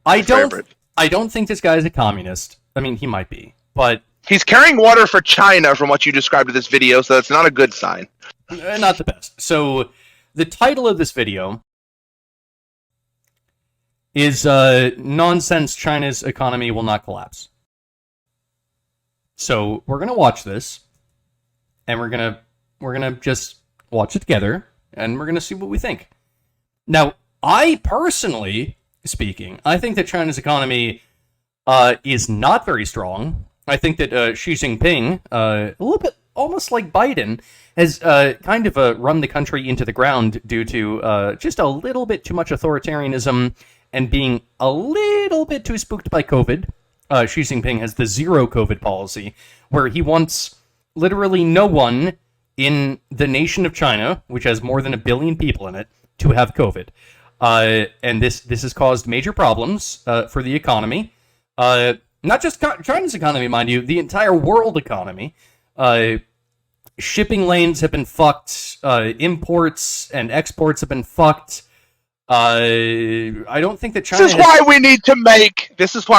favorite. I don't think this guy is a communist. I mean, he might be, but he's carrying water for China, from what you described in this video, so that's not a good sign. Not the best. So, the title of this video is "Nonsense: China's economy will not collapse." So we're gonna watch this, and we're gonna just watch it together, and we're gonna see what we think. Now, I personally speaking, I think that China's economy is not very strong. I think that Xi Jinping, a little bit almost like Biden, has kind of run the country into the ground due to just a little bit too much authoritarianism and being a little bit too spooked by COVID. Xi Jinping has the zero COVID policy, where he wants literally no one in the nation of China, which has more than 1 billion people in it, to have COVID. And this has caused major problems for the economy. Not just China's economy, mind you, the entire world economy. Shipping lanes have been fucked. Imports and exports have been fucked. I don't think that China. This is why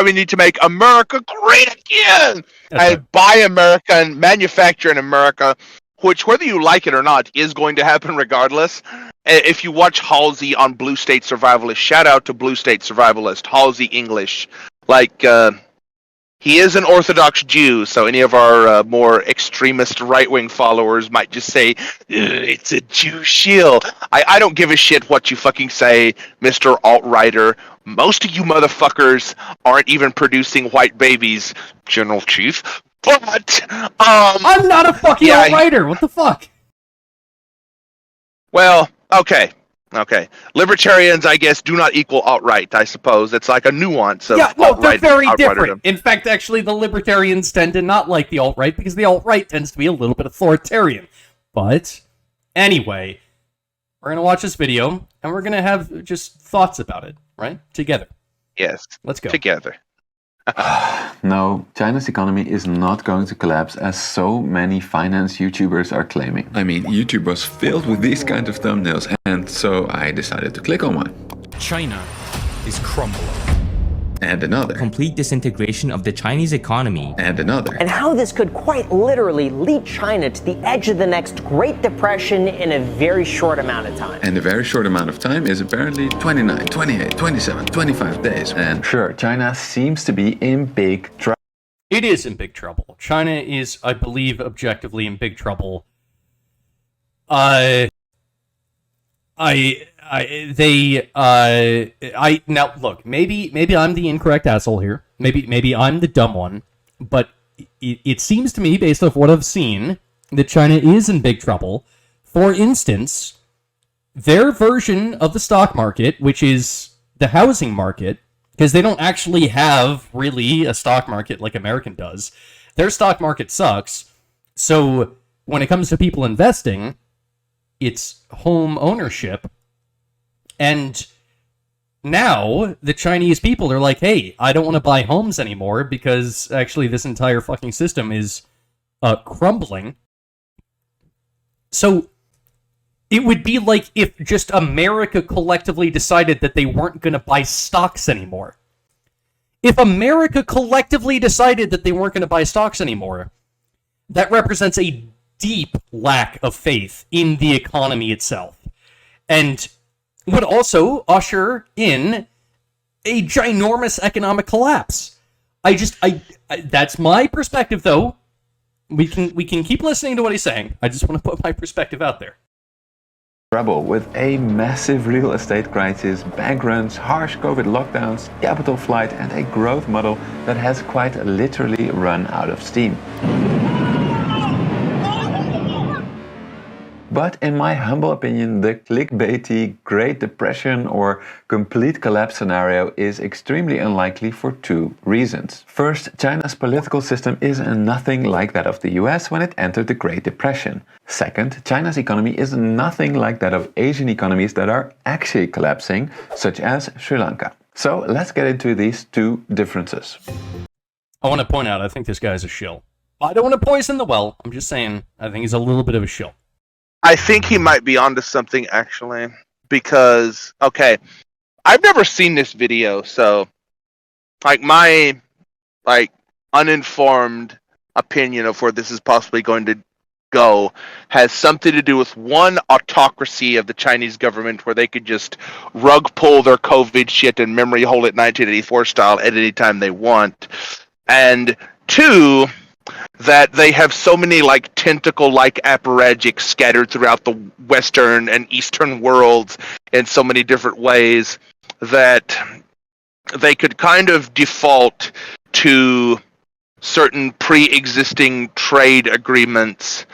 we need to make America great again, and buy American, manufacture in America, which, whether you like it or not, is going to happen regardless. If you watch Halsey on Blue State Survivalist, shout out to Blue State Survivalist, Halsey English. He is an Orthodox Jew, so any of our more extremist right-wing followers might just say, it's a Jew shield. I don't give a shit what you fucking say, Mr. Alt-Righter. Most of you motherfuckers aren't even producing white babies, General Chief. But, I'm not a fucking Alt-Righter! What the fuck? Well, okay. Libertarians, I guess, do not equal alt-right, I suppose. It's like a nuance of they're very different. In fact, actually, the libertarians tend to not like the alt-right because the alt-right tends to be a little bit authoritarian. But, anyway, we're going to watch this video, and we're going to have just thoughts about it, right? Together. Yes. Let's go. Together. No, China's economy is not going to collapse as so many finance YouTubers are claiming. I mean, YouTube was filled with these kind of thumbnails, and so I decided to click on one. China is crumbling. And another. Complete disintegration of the Chinese economy. And another. And how this could quite literally lead China to the edge of the next Great Depression in a very short amount of time. And a very short amount of time is apparently 29, 28, 27, 25 days. And sure, China seems to be in big trouble. It is in big trouble. China is, I believe, objectively in big trouble. Now look, maybe I'm the incorrect asshole here. Maybe I'm the dumb one, but it seems to me, based off what I've seen, that China is in big trouble. For instance, their version of the stock market, which is the housing market, because they don't actually have really a stock market like American does. Their stock market sucks. So when it comes to people investing, it's home ownership. And now the Chinese people are like, hey, I don't want to buy homes anymore because actually this entire fucking system is crumbling. So it would be like if just America collectively decided that they weren't going to buy stocks anymore. If America collectively decided that they weren't going to buy stocks anymore, that represents a deep lack of faith in the economy itself. And would also usher in a ginormous economic collapse. That's my perspective, though. We can keep listening to what he's saying. I just want to put my perspective out there. Trouble with a massive real estate crisis, bank runs, harsh COVID lockdowns, capital flight, and a growth model that has quite literally run out of steam. But in my humble opinion, the clickbaity Great Depression or complete collapse scenario is extremely unlikely for two reasons. First, China's political system is nothing like that of the US when it entered the Great Depression. Second, China's economy is nothing like that of Asian economies that are actually collapsing, such as Sri Lanka. So let's get into these two differences. I want to point out, I think this guy's a shill. I don't want to poison the well. I'm just saying, I think he's a little bit of a shill. I think he might be onto something, actually, because, okay, I've never seen this video, so, my, uninformed opinion of where this is possibly going to go has something to do with one autocracy of the Chinese government where they could just rug pull their COVID shit and memory hole it 1984 style at any time they want, and two, that they have so many tentacle-like apparatchiks scattered throughout the Western and Eastern worlds in so many different ways that they could kind of default to certain pre-existing trade agreements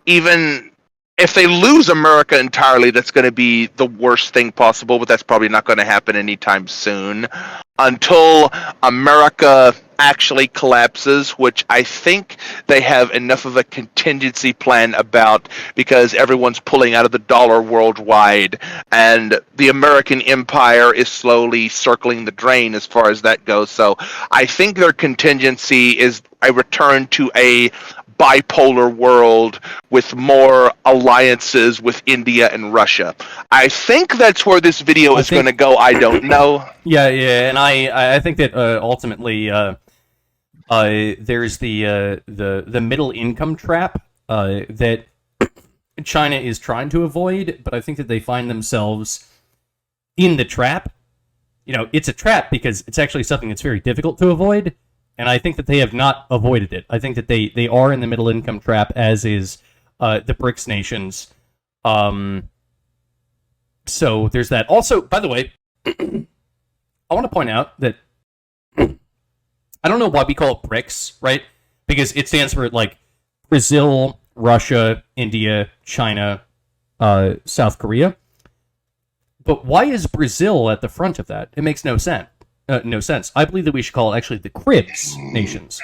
even if they lose America entirely, that's going to be the worst thing possible, but that's probably not going to happen anytime soon. Until America actually collapses, which I think they have enough of a contingency plan about, because everyone's pulling out of the dollar worldwide, and the American empire is slowly circling the drain as far as that goes. So I think their contingency is a return to a bipolar world with more alliances with India and Russia. I think that's where this video is going to go. I don't know. Yeah, and I think that ultimately there's the middle income trap that China is trying to avoid, but I think that they find themselves in the trap. You know, it's a trap because it's actually something that's very difficult to avoid. And I think that they have not avoided it. I think that they are in the middle income trap, as is the BRICS nations. So there's that. Also, by the way, I want to point out that I don't know why we call it BRICS, right? Because it stands for like Brazil, Russia, India, China, South Korea. But why is Brazil at the front of that? It makes no sense. No sense. I believe that we should call it actually the Cribs nations.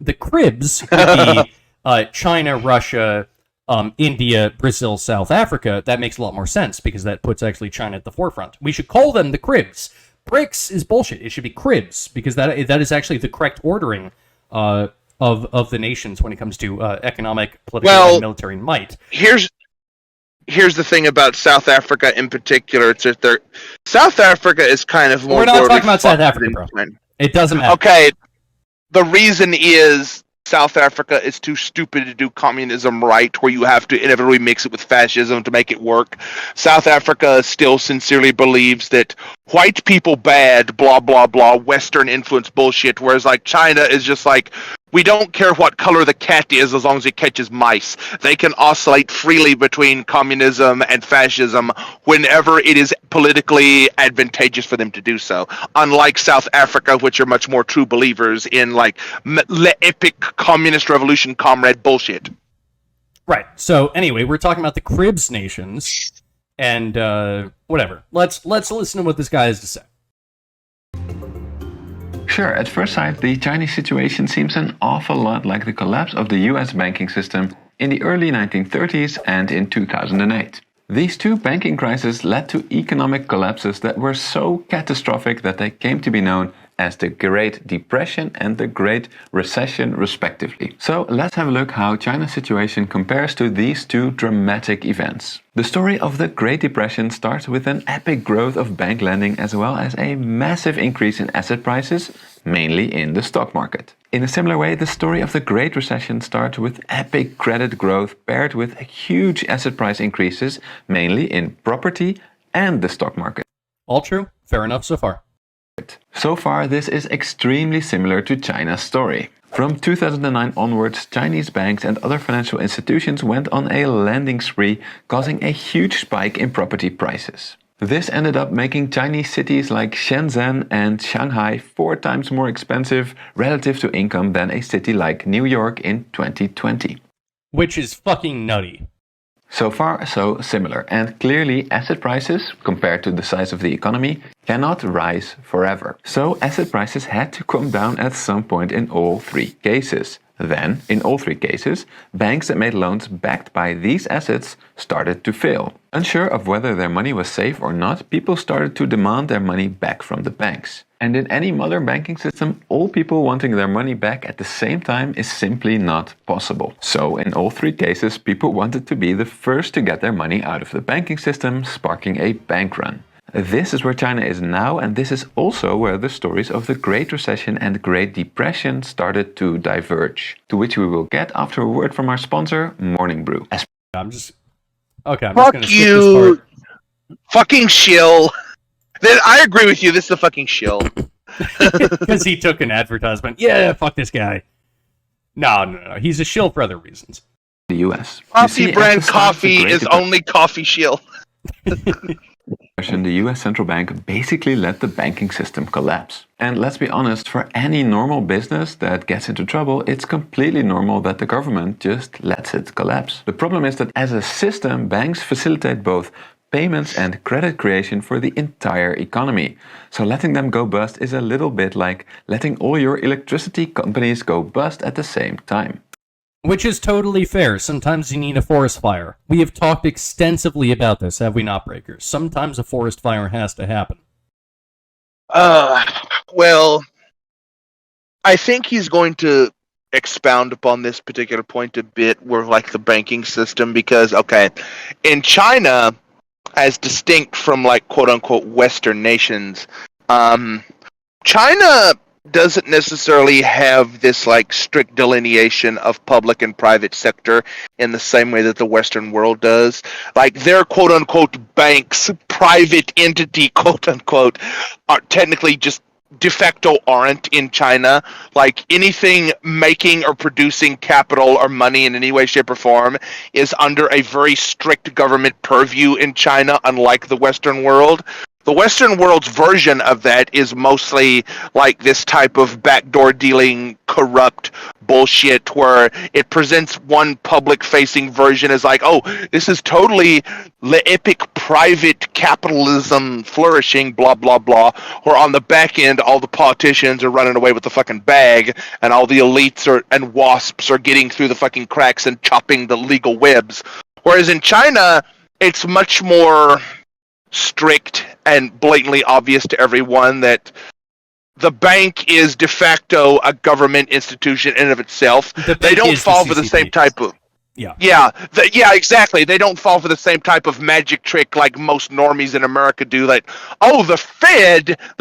The Cribs would be China, Russia, India, Brazil, South Africa. That makes a lot more sense because that puts actually China at the forefront. We should call them the Cribs. BRICS is bullshit. It should be Cribs because that is actually the correct ordering of the nations when it comes to economic, political, and military might. Here's the thing about South Africa in particular. It's that South Africa is kind of more. We're not talking about South Africa, bro. It doesn't matter. Okay, the reason is South Africa is too stupid to do communism right, where you have to inevitably mix it with fascism to make it work. South Africa still sincerely believes that white people bad, blah, blah, blah, Western influence bullshit, whereas like China is just like, we don't care what color the cat is as long as it catches mice. They can oscillate freely between communism and fascism whenever it is politically advantageous for them to do so. Unlike South Africa, which are much more true believers in like epic communist revolution comrade bullshit. Right. So anyway, we're talking about the Cribs nations, and whatever. Let's listen to what this guy has to say. Sure, at first sight, the Chinese situation seems an awful lot like the collapse of the US banking system in the early 1930s and in 2008. These two banking crises led to economic collapses that were so catastrophic that they came to be known as the Great Depression and the Great Recession, respectively. So let's have a look how China's situation compares to these two dramatic events. The story of the Great Depression starts with an epic growth of bank lending as well as a massive increase in asset prices, mainly in the stock market. In a similar way, the story of the Great Recession starts with epic credit growth paired with huge asset price increases, mainly in property and the stock market. All true. Fair enough so far. So far, this is extremely similar to China's story. From 2009 onwards, Chinese banks and other financial institutions went on a lending spree, causing a huge spike in property prices. This ended up making Chinese cities like Shenzhen and Shanghai 4 times more expensive relative to income than a city like New York in 2020. Which is fucking nutty. So far, so similar, and clearly asset prices, compared to the size of the economy, cannot rise forever. So asset prices had to come down at some point in all 3 cases. Then, in all 3 cases, banks that made loans backed by these assets started to fail. Unsure of whether their money was safe or not, people started to demand their money back from the banks. And in any modern banking system, all people wanting their money back at the same time is simply not possible. So in all 3 cases, people wanted to be the first to get their money out of the banking system, sparking a bank run. This is where China is now, and this is also where the stories of the Great Recession and Great Depression started to diverge. To which we will get after a word from our sponsor, Morning Brew. I'm just gonna Fuck skip you, this part. fucking shill. Then I agree with you. This is a fucking shill. Because he took an advertisement. Yeah, fuck this guy. No. He's a shill for other reasons. The US. Coffee brand coffee is only coffee shill. The US central bank basically let the banking system collapse. And let's be honest, for any normal business that gets into trouble, it's completely normal that the government just lets it collapse. The problem is that as a system, banks facilitate both payments and credit creation for the entire economy. So letting them go bust is a little bit like letting all your electricity companies go bust at the same time. Which is totally fair. Sometimes you need a forest fire. We have talked extensively about this, have we not, Breakers? Sometimes a forest fire has to happen. Well, I think he's going to expound upon this particular point a bit, where like the banking system, because, okay, in China, as distinct from like quote-unquote Western nations, China doesn't necessarily have this like strict delineation of public and private sector in the same way that the Western world does. Like their quote unquote banks, private entity quote unquote, are technically just de facto aren't in China. Like anything making or producing capital or money in any way, shape, or form is under a very strict government purview in China, unlike the Western world. The Western world's version of that is mostly like this type of backdoor dealing, corrupt bullshit where it presents one public-facing version as like, oh, this is totally the epic private capitalism flourishing, blah, blah, blah, where on the back end, all the politicians are running away with the fucking bag, and all the elites and wasps are getting through the fucking cracks and chopping the legal webs. Whereas in China, it's much more strict and blatantly obvious to everyone that the bank is de facto a government institution in and of itself. They don't fall for the same type of... Yeah, exactly. They don't fall for the same type of magic trick like most normies in America do. Like, oh, the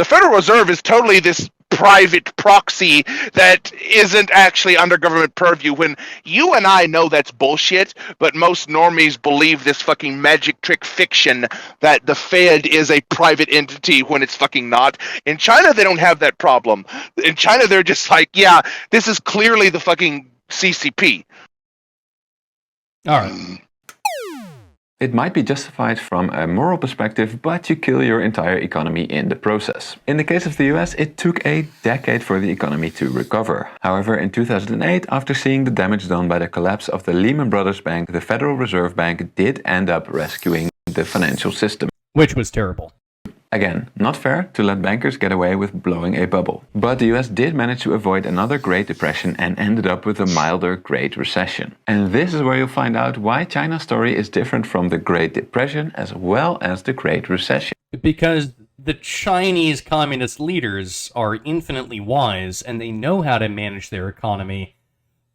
Federal Reserve is totally this private proxy that isn't actually under government purview, when you and I know that's bullshit, but most normies believe this fucking magic trick fiction that the Fed is a private entity when it's fucking not. In China, they don't have that problem. In China, they're just like, yeah, this is clearly the fucking CCP. All right. It might be justified from a moral perspective, but you kill your entire economy in the process. In the case of the US, it took a decade for the economy to recover. However, in 2008, after seeing the damage done by the collapse of the Lehman Brothers Bank, the Federal Reserve Bank did end up rescuing the financial system. Which was terrible. Again, not fair to let bankers get away with blowing a bubble. But the US did manage to avoid another Great Depression and ended up with a milder Great Recession. And this is where you'll find out why China's story is different from the Great Depression as well as the Great Recession. Because the Chinese communist leaders are infinitely wise, and they know how to manage their economy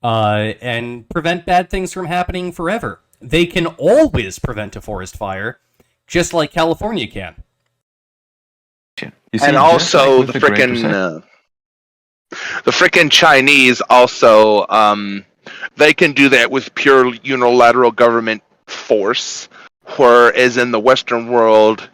and prevent bad things from happening forever. They can always prevent a forest fire, just like California can. You see, and also the frickin' Chinese also, they can do that with pure unilateral government force, whereas in the Western world,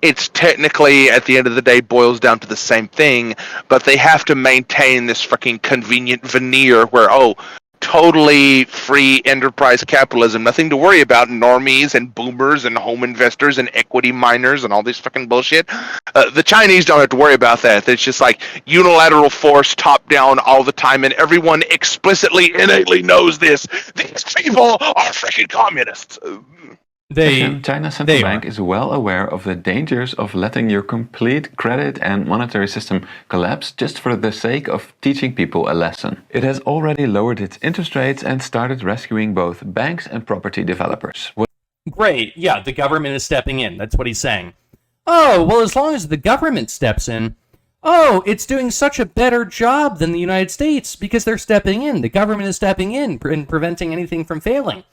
it's technically, at the end of the day, boils down to the same thing, but they have to maintain this fucking convenient veneer where, oh, totally free enterprise capitalism, nothing to worry about, normies and boomers and home investors and equity miners and all this fucking bullshit. The Chinese don't have to worry about that. It's just like unilateral force, top down all the time, and everyone explicitly, innately knows this. These people are freaking communists. China's central bank is well aware of the dangers of letting your complete credit and monetary system collapse just for the sake of teaching people a lesson. It has already lowered its interest rates and started rescuing both banks and property developers. Great, yeah, the government is stepping in. That's what he's saying. Oh, well, as long as the government steps in, oh, it's doing such a better job than the United States because they're stepping in. The government is stepping in and preventing anything from failing.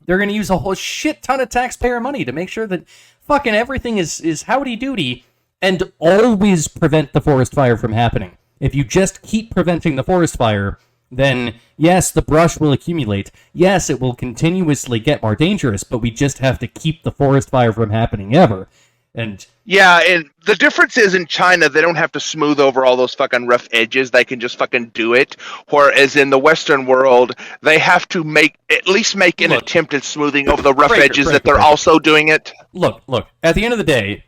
They're going to use a whole shit ton of taxpayer money to make sure that fucking everything is howdy-doody and always prevent the forest fire from happening. If you just keep preventing the forest fire, then yes, the brush will accumulate. Yes, it will continuously get more dangerous, but we just have to keep the forest fire from happening ever. And Yeah, and the difference is in China, they don't have to smooth over all those fucking rough edges. They can just fucking do it. Whereas in the Western world, they have to at least make an Look. attempt at smoothing over the rough Breaker, edges breaker, that they're breaker. also doing it. look, at the end of the day,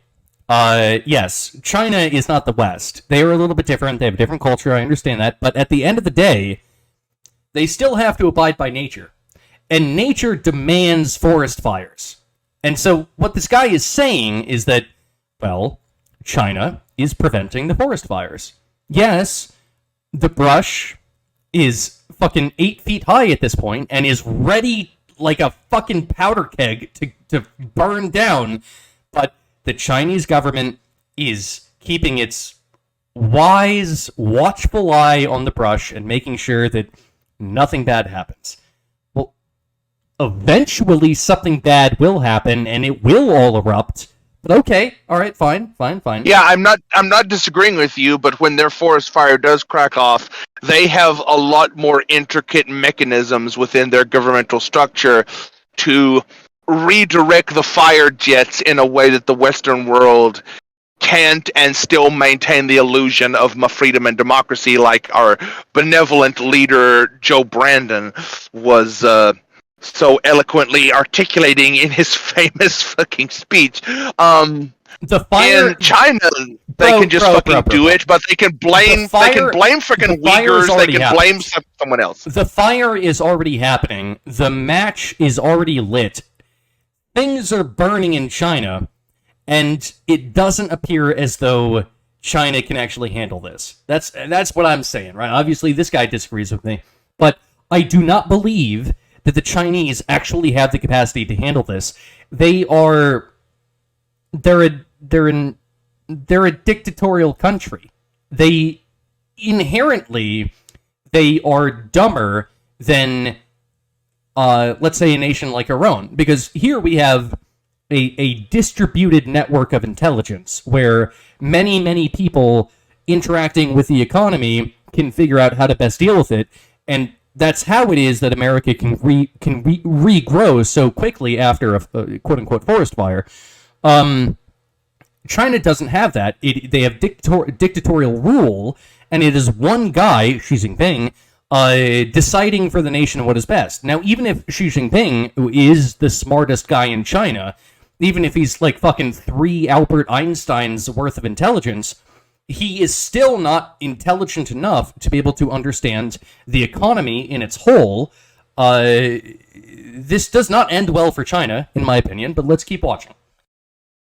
yes, China is not the West. They are a little bit different. They have a different culture. I understand that. But at the end of the day, they still have to abide by nature. And nature demands forest fires. And so what this guy is saying is that, well, China is preventing the forest fires. Yes, the brush is fucking 8 feet high at this point and is ready like a fucking powder keg to burn down. But the Chinese government is keeping its wise, watchful eye on the brush and making sure that nothing bad happens. Well, eventually something bad will happen and it will all erupt. But okay, all right, fine. Yeah, I'm not disagreeing with you, but when their forest fire does crack off, they have a lot more intricate mechanisms within their governmental structure to redirect the fire jets in a way that the Western world can't, and still maintain the illusion of freedom and democracy, like our benevolent leader Joe Brandon was so eloquently articulating in his famous fucking speech. The fire In China, they can just do it, but they can blame freaking Uyghurs. They can blame someone else. The fire is already happening. The match is already lit. Things are burning in China, and it doesn't appear as though China can actually handle this. That's what I'm saying, right? Obviously, this guy disagrees with me, but I do not believe that the Chinese actually have the capacity to handle this. They're a dictatorial country. They are dumber than let's say a nation like our own, because here we have a distributed network of intelligence where many people interacting with the economy can figure out how to best deal with it, and that's how it is that America can regrow so quickly after a quote-unquote forest fire. China doesn't have that. They have dictatorial rule, and it is one guy, Xi Jinping, deciding for the nation what is best. Now, even if Xi Jinping is the smartest guy in China, even if he's like fucking 3 Albert Einsteins worth of intelligence, he is still not intelligent enough to be able to understand the economy in its whole. This does not end well for China, in my opinion, but let's keep watching.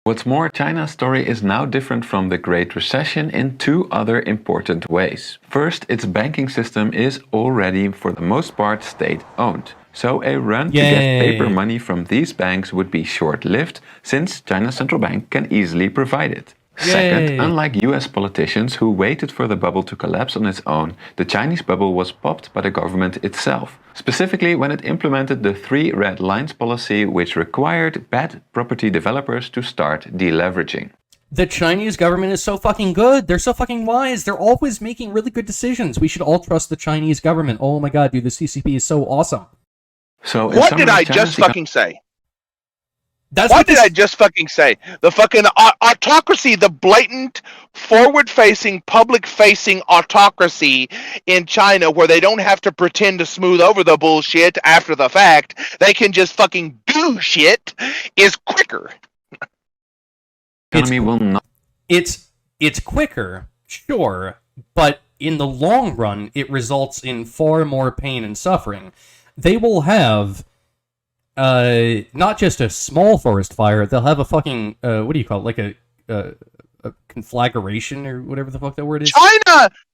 What's more, China's story is now different from the Great Recession in 2 other important ways. First, its banking system is already, for the most part, state-owned. So a run to get paper money from these banks would be short-lived, since China's central bank can easily provide it. Second, unlike US politicians who waited for the bubble to collapse on its own, the Chinese bubble was popped by the government itself. Specifically when it implemented the 3 red lines policy, which required bad property developers to start deleveraging. The Chinese government is so fucking good. They're so fucking wise. They're always making really good decisions. We should all trust the Chinese government. Oh my god, dude, the CCP is so awesome. So what did I just fucking say? That's what did I just fucking say? The fucking autocracy, the blatant, forward-facing, public-facing autocracy in China, where they don't have to pretend to smooth over the bullshit after the fact. They can just fucking do shit, is quicker. Economy will not. It's quicker, sure, but in the long run, it results in far more pain and suffering. They will have not just a small forest fire, they'll have a fucking, what do you call it, like a conflagration, or whatever the fuck that word is?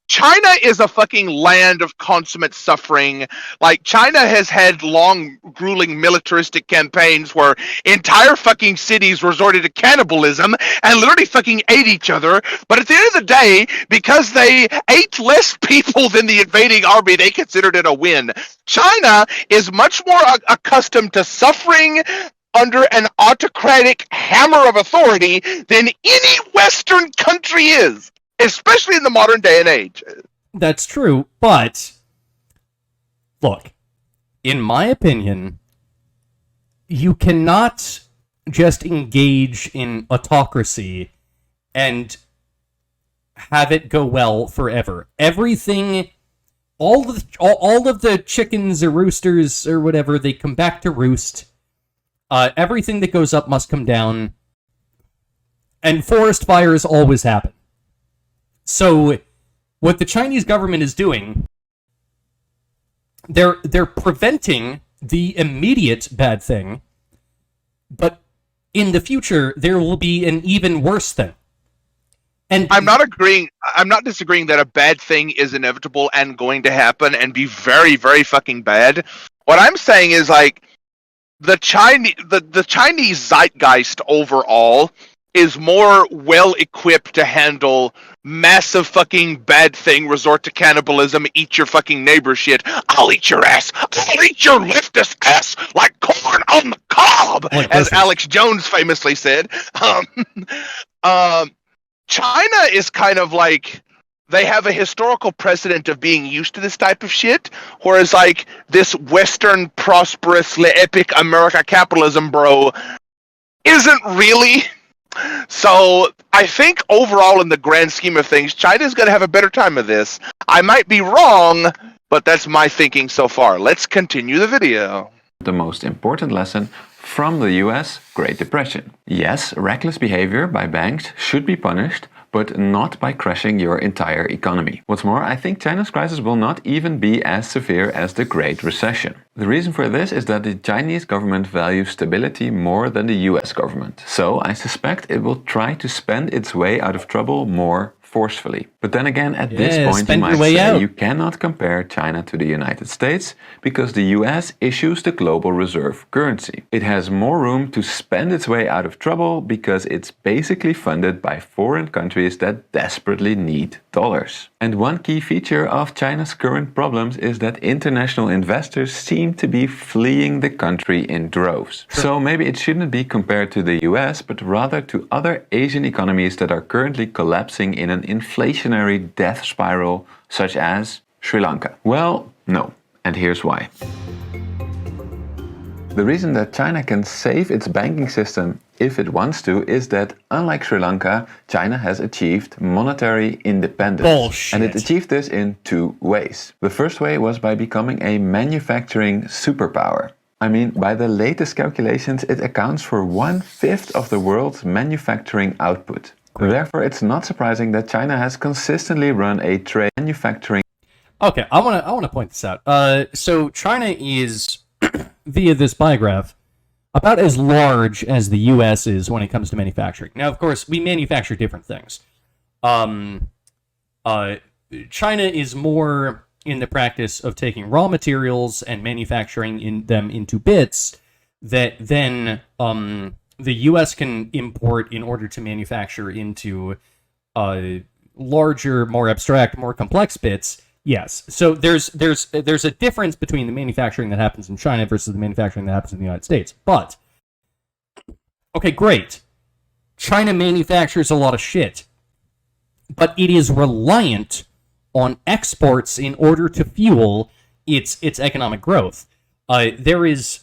China is a fucking land of consummate suffering. Like, China has had long, grueling militaristic campaigns where entire fucking cities resorted to cannibalism and literally fucking ate each other. But at the end of the day, because they ate less people than the invading army, they considered it a win. China is much more accustomed to suffering under an autocratic hammer of authority than any Western country is. Especially in the modern day and age. That's true, but look, in my opinion, you cannot just engage in autocracy and have it go well forever. Everything, all of the chickens or roosters or whatever, they come back to roost. Everything that goes up must come down. And forest fires always happen. So, what the Chinese government is doing, they're preventing the immediate bad thing, but in the future, there will be an even worse thing. And I'm not disagreeing that a bad thing is inevitable and going to happen and be very, very fucking bad. What I'm saying is, like, the Chinese zeitgeist overall is more well equipped to handle massive fucking bad thing, resort to cannibalism, eat your fucking neighbor shit. I'll eat your ass. I'll eat your leftist ass like corn on the cob, as Alex Jones famously said. China is kind of like, they have a historical precedent of being used to this type of shit, whereas like this Western prosperous epic America capitalism bro isn't really. So I think overall in the grand scheme of things, China's going to have a better time of this. I might be wrong, but that's my thinking so far. Let's continue the video. The most important lesson from the US Great Depression. Yes, reckless behavior by banks should be punished, but not by crashing your entire economy. What's more, I think China's crisis will not even be as severe as the Great Recession. The reason for this is that the Chinese government values stability more than the US government. So I suspect it will try to spend its way out of trouble more forcefully. But then again, at this point you might say you cannot compare China to the United States because the US issues the global reserve currency. It has more room to spend its way out of trouble because it's basically funded by foreign countries that desperately need dollars. And one key feature of China's current problems is that international investors seem to be fleeing the country in droves. So maybe it shouldn't be compared to the US, but rather to other Asian economies that are currently collapsing in an inflationary death spiral, such as Sri Lanka. Well, no. And here's why. The reason that China can save its banking system if it wants to is that, unlike Sri Lanka, China has achieved monetary independence. Bullshit. And it achieved this in two ways. The first way was by becoming a manufacturing superpower. I mean, by the latest calculations, it accounts for 1/5 of the world's manufacturing output. Therefore, it's not surprising that China has consistently run a trade manufacturing. Okay, I want to point this out. So China is, via this bar graph, about as large as the U.S. is when it comes to manufacturing. Now, of course, we manufacture different things. China is more in the practice of taking raw materials and manufacturing them into bits that then the U.S. can import in order to manufacture into larger, more abstract, more complex bits. Yes. So there's a difference between the manufacturing that happens in China versus the manufacturing that happens in the United States. But okay, great. China manufactures a lot of shit, but it is reliant on exports in order to fuel its economic growth. There is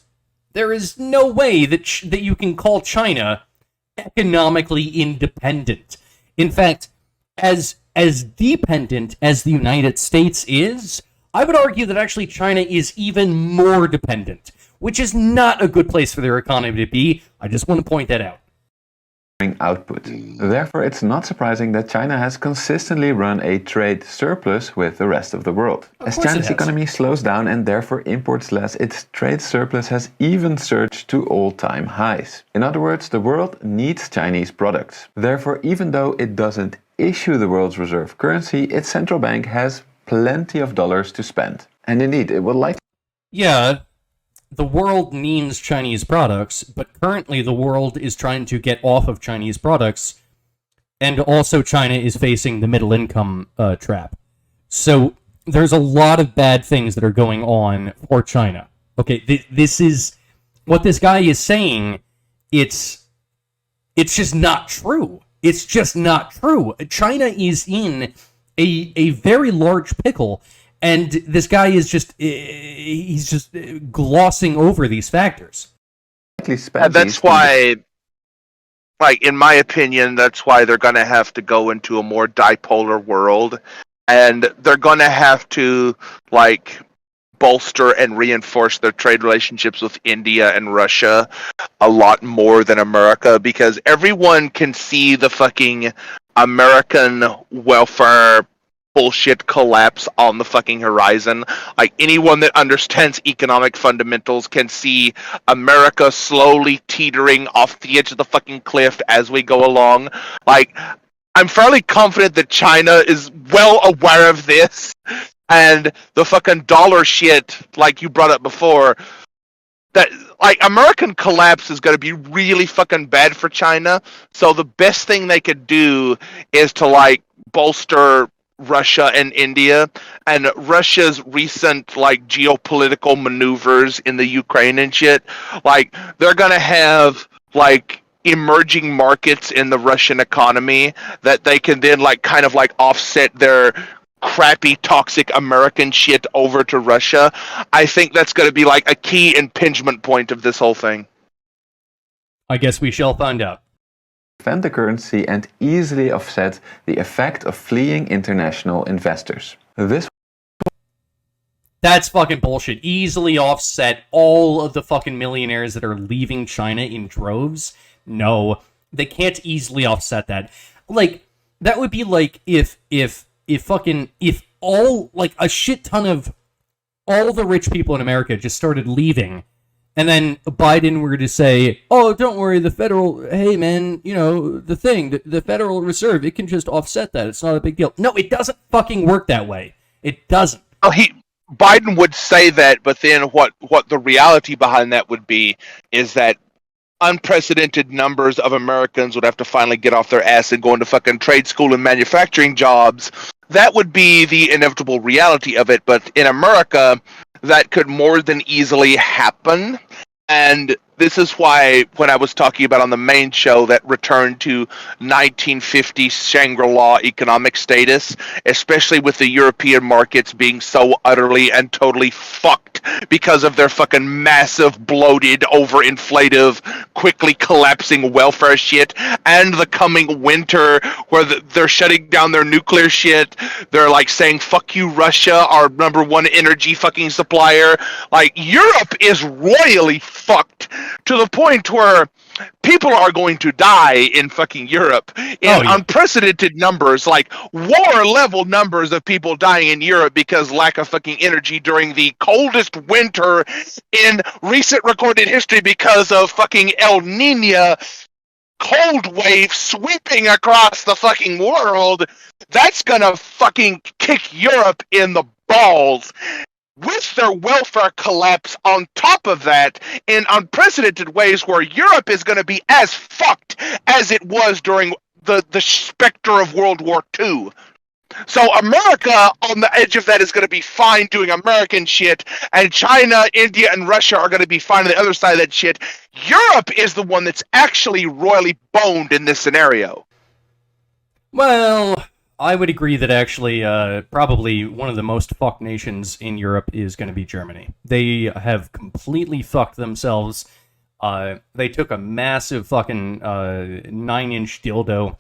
no way that you can call China economically independent. In fact, as dependent as the United States is, I would argue that actually China is even more dependent, which is not a good place for their economy to be. I just want to point that out. Output. Therefore, it's not surprising that China has consistently run a trade surplus with the rest of the world. As China's economy slows down and therefore imports less, its trade surplus has even surged to all-time highs. In other words, the world needs Chinese products. Therefore, even though it doesn't issue the world's reserve currency, its central bank has plenty of dollars to spend. And indeed, it would like... Yeah, the world needs Chinese products, but currently the world is trying to get off of Chinese products, and also China is facing the middle income trap. So there's a lot of bad things that are going on for China. Okay, this is what this guy is saying. It's just not true. It's just not true. China is in a very large pickle. And this guy is he's just glossing over these factors. That's why like, in my opinion, that's why they're going to have to go into a more dipolar world, and they're going to have to, like, bolster and reinforce their trade relationships with India and Russia a lot more than America, because everyone can see the fucking American welfare bullshit collapse on the fucking horizon. Like, anyone that understands economic fundamentals can see America slowly teetering off the edge of the fucking cliff as we go along. Like, I'm fairly confident that China is well aware of this, and the fucking dollar shit, like you brought up before, that, like, American collapse is going to be really fucking bad for China. So the best thing they could do is to, like, bolster Russia and India, and Russia's recent, like, geopolitical maneuvers in the Ukraine and shit. Like, they're going to have, like, emerging markets in the Russian economy that they can then, like, kind of, like, offset their crappy, toxic American shit over to Russia. I think that's going to be, like, a key impingement point of this whole thing. I guess we shall find out. Defend the currency and easily offset the effect of fleeing international investors. That's fucking bullshit. Easily offset all of the fucking millionaires that are leaving China in droves? No, they can't easily offset that. Like, that would be like if all, like, a shit ton of all the rich people in America just started leaving, and then Biden were to say, oh, don't worry, the Federal Reserve, it can just offset that. It's not a big deal. No, it doesn't fucking work that way. It doesn't. Oh, Biden would say that, but then what the reality behind that would be is that unprecedented numbers of Americans would have to finally get off their ass and go into fucking trade school and manufacturing jobs. That would be the inevitable reality of it, but in America, that could more than easily happen. And this is why, when I was talking about on the main show that return to 1950s Shangri-La economic status, especially with the European markets being so utterly and totally fucked because of their fucking massive, bloated, overinflative, quickly collapsing welfare shit, and the coming winter where they're shutting down their nuclear shit. They're, like, saying, fuck you, Russia, our number one energy fucking supplier. Like, Europe is royally fucked to the point where people are going to die in fucking Europe in unprecedented numbers, like war-level numbers of people dying in Europe because lack of fucking energy during the coldest winter in recent recorded history because of fucking El Nino cold wave sweeping across the fucking world. That's gonna fucking kick Europe in the balls. With their welfare collapse on top of that in unprecedented ways, where Europe is going to be as fucked as it was during the specter of World War II. So America on the edge of that is going to be fine doing American shit, and China, India, and Russia are going to be fine on the other side of that shit. Europe is the one that's actually royally boned in this scenario. Well, I would agree that actually probably one of the most fucked nations in Europe is going to be Germany. They have completely fucked themselves. They took a massive fucking 9-inch dildo,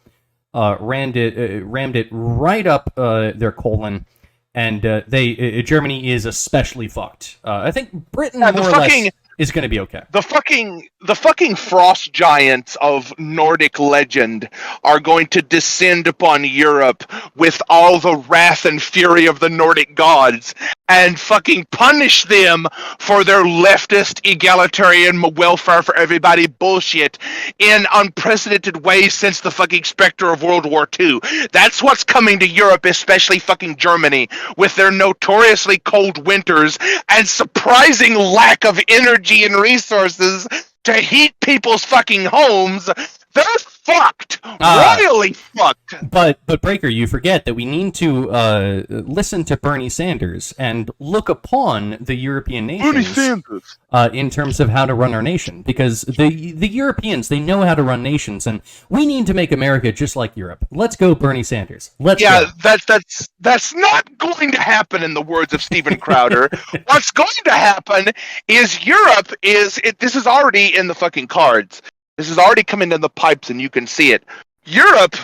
rammed it right up their colon, and Germany is especially fucked. I think Britain more or less is going to be okay. The fucking frost giants of Nordic legend are going to descend upon Europe with all the wrath and fury of the Nordic gods and fucking punish them for their leftist egalitarian welfare for everybody bullshit in unprecedented ways since the fucking specter of World War II. That's what's coming to Europe, especially fucking Germany, with their notoriously cold winters and surprising lack of energy and resources to heat people's fucking homes. They're fucked. Royally fucked. But Breaker, you forget that we need to listen to Bernie Sanders and look upon the European nations in terms of how to run our nation, because the Europeans, they know how to run nations, and we need to make America just like Europe. Let's go, Bernie Sanders. Let's go. That's not going to happen, in the words of Steven Crowder. What's going to happen is this is already in the fucking cards. This is already coming in the pipes, and you can see it. Europe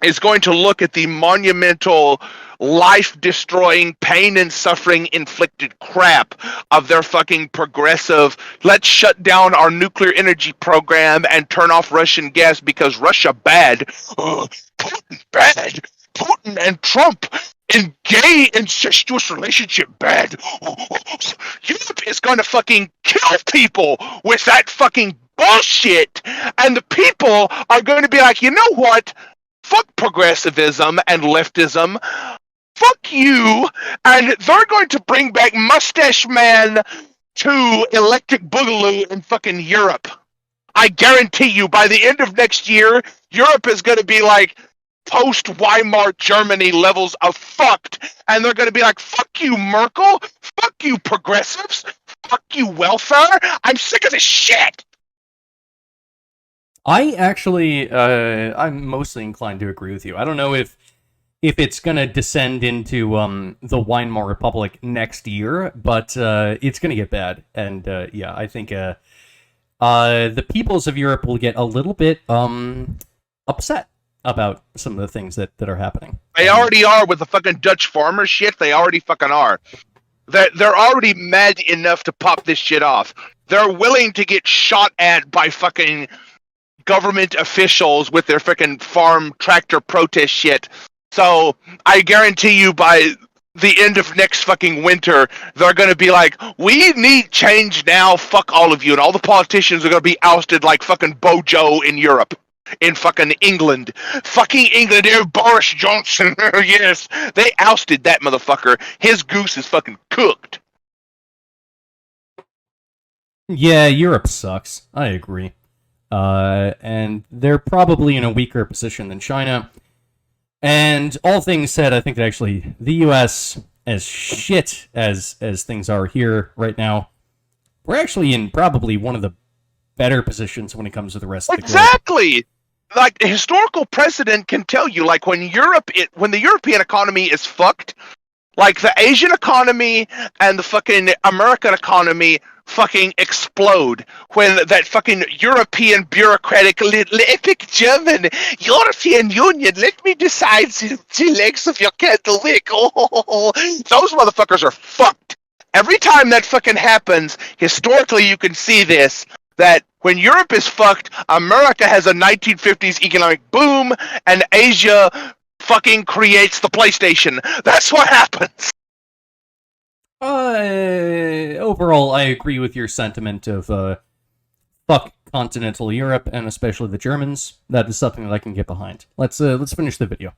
is going to look at the monumental, life-destroying, pain and suffering-inflicted crap of their fucking progressive, let's shut down our nuclear energy program and turn off Russian gas because Russia bad. Putin bad. Putin and Trump in gay incestuous relationship bad. Europe is going to fucking kill people with that fucking bullshit. And the people are going to be like, you know what? Fuck progressivism and leftism. Fuck you. And they're going to bring back Mustache Man to Electric Boogaloo in fucking Europe. I guarantee you, by the end of next year, Europe is going to be like post-Weimar Germany levels of fucked. And they're going to be like, fuck you, Merkel. Fuck you, progressives. Fuck you, welfare. I'm sick of this shit. I actually, I'm mostly inclined to agree with you. I don't know if it's going to descend into the Weimar Republic next year, but it's going to get bad. And yeah, I think the peoples of Europe will get a little bit upset about some of the things that are happening. They already are with the fucking Dutch farmer shit. They already fucking are. They're already mad enough to pop this shit off. They're willing to get shot at by fucking government officials with their freaking farm tractor protest shit. So I guarantee you by the end of next fucking winter, they're going to be like, we need change now, fuck all of you. And all the politicians are going to be ousted like fucking Bojo in Europe. In fucking England. Fucking England, Boris Johnson. Yes, they ousted that motherfucker. His goose is fucking cooked. Yeah, Europe sucks. I agree. And they're probably in a weaker position than China. And all things said, I think that actually the U.S., as shit as things are here right now, we're actually in probably one of the better positions when it comes to the rest of the globe. Exactly! Like, historical precedent can tell you, like, when the European economy is fucked, like, the Asian economy and the fucking American economy fucking explode when that fucking European bureaucratic little epic German European Union, let me decide the legs of your candle wick. Oh, those motherfuckers are fucked. Every time that fucking happens, historically you can see this, that when Europe is fucked, America has a 1950s economic boom, and Asia fucking creates the PlayStation. That's what happens. Overall, I agree with your sentiment of fuck continental Europe, and especially the Germans. That is something that I can get behind. Let's finish the video.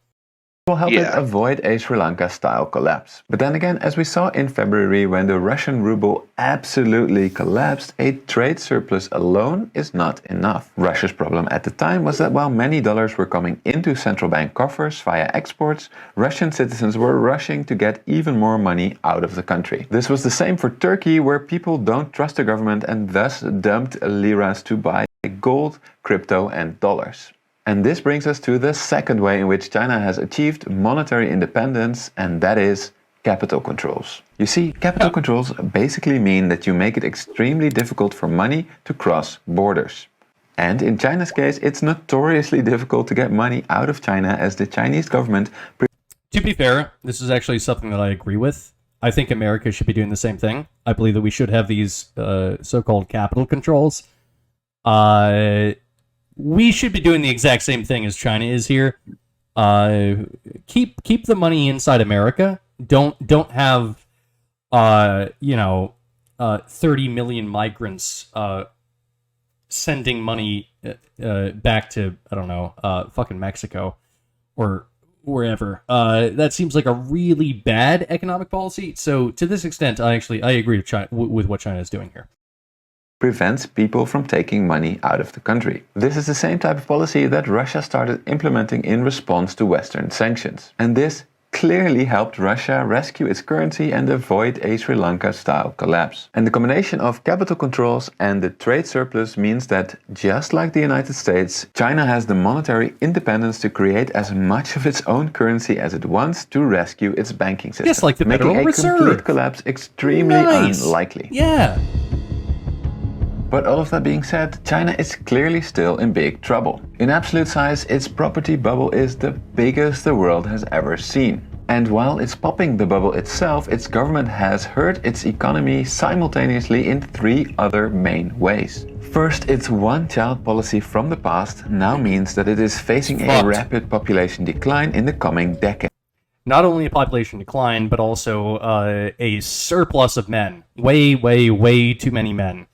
Will help it avoid a Sri Lanka-style collapse. But then again, as we saw in February when the Russian ruble absolutely collapsed, a trade surplus alone is not enough. Russia's problem at the time was that while many dollars were coming into central bank coffers via exports, Russian citizens were rushing to get even more money out of the country. This was the same for Turkey, where people don't trust the government and thus dumped liras to buy gold, crypto and dollars. And this brings us to the second way in which China has achieved monetary independence, and that is capital controls. You see, capital controls basically mean that you make it extremely difficult for money to cross borders. And in China's case, it's notoriously difficult to get money out of China, as the Chinese government... To be fair, this is actually something that I agree with. I think America should be doing the same thing. I believe that we should have these so-called capital controls. We should be doing the exact same thing as China is here. Keep the money inside America. Don't have 30 million migrants sending money back to, I don't know, fucking Mexico or wherever. That seems like a really bad economic policy. So to this extent, I agree with China, with what China is doing here. Prevents people from taking money out of the country. This is the same type of policy that Russia started implementing in response to Western sanctions. And this clearly helped Russia rescue its currency and avoid a Sri Lanka-style collapse. And the combination of capital controls and the trade surplus means that, just like the United States, China has the monetary independence to create as much of its own currency as it wants to rescue its banking system. Just like the Federal making a Reserve. complete collapse extremely unlikely. Yeah. But all of that being said, China is clearly still in big trouble. In absolute size, its property bubble is the biggest the world has ever seen. And while it's popping the bubble itself, its government has hurt its economy simultaneously in 3 other main ways. First, its one-child policy from the past now means that it is facing a rapid population decline in the coming decade. Not only a population decline, but also a surplus of men. Way, way, way too many men.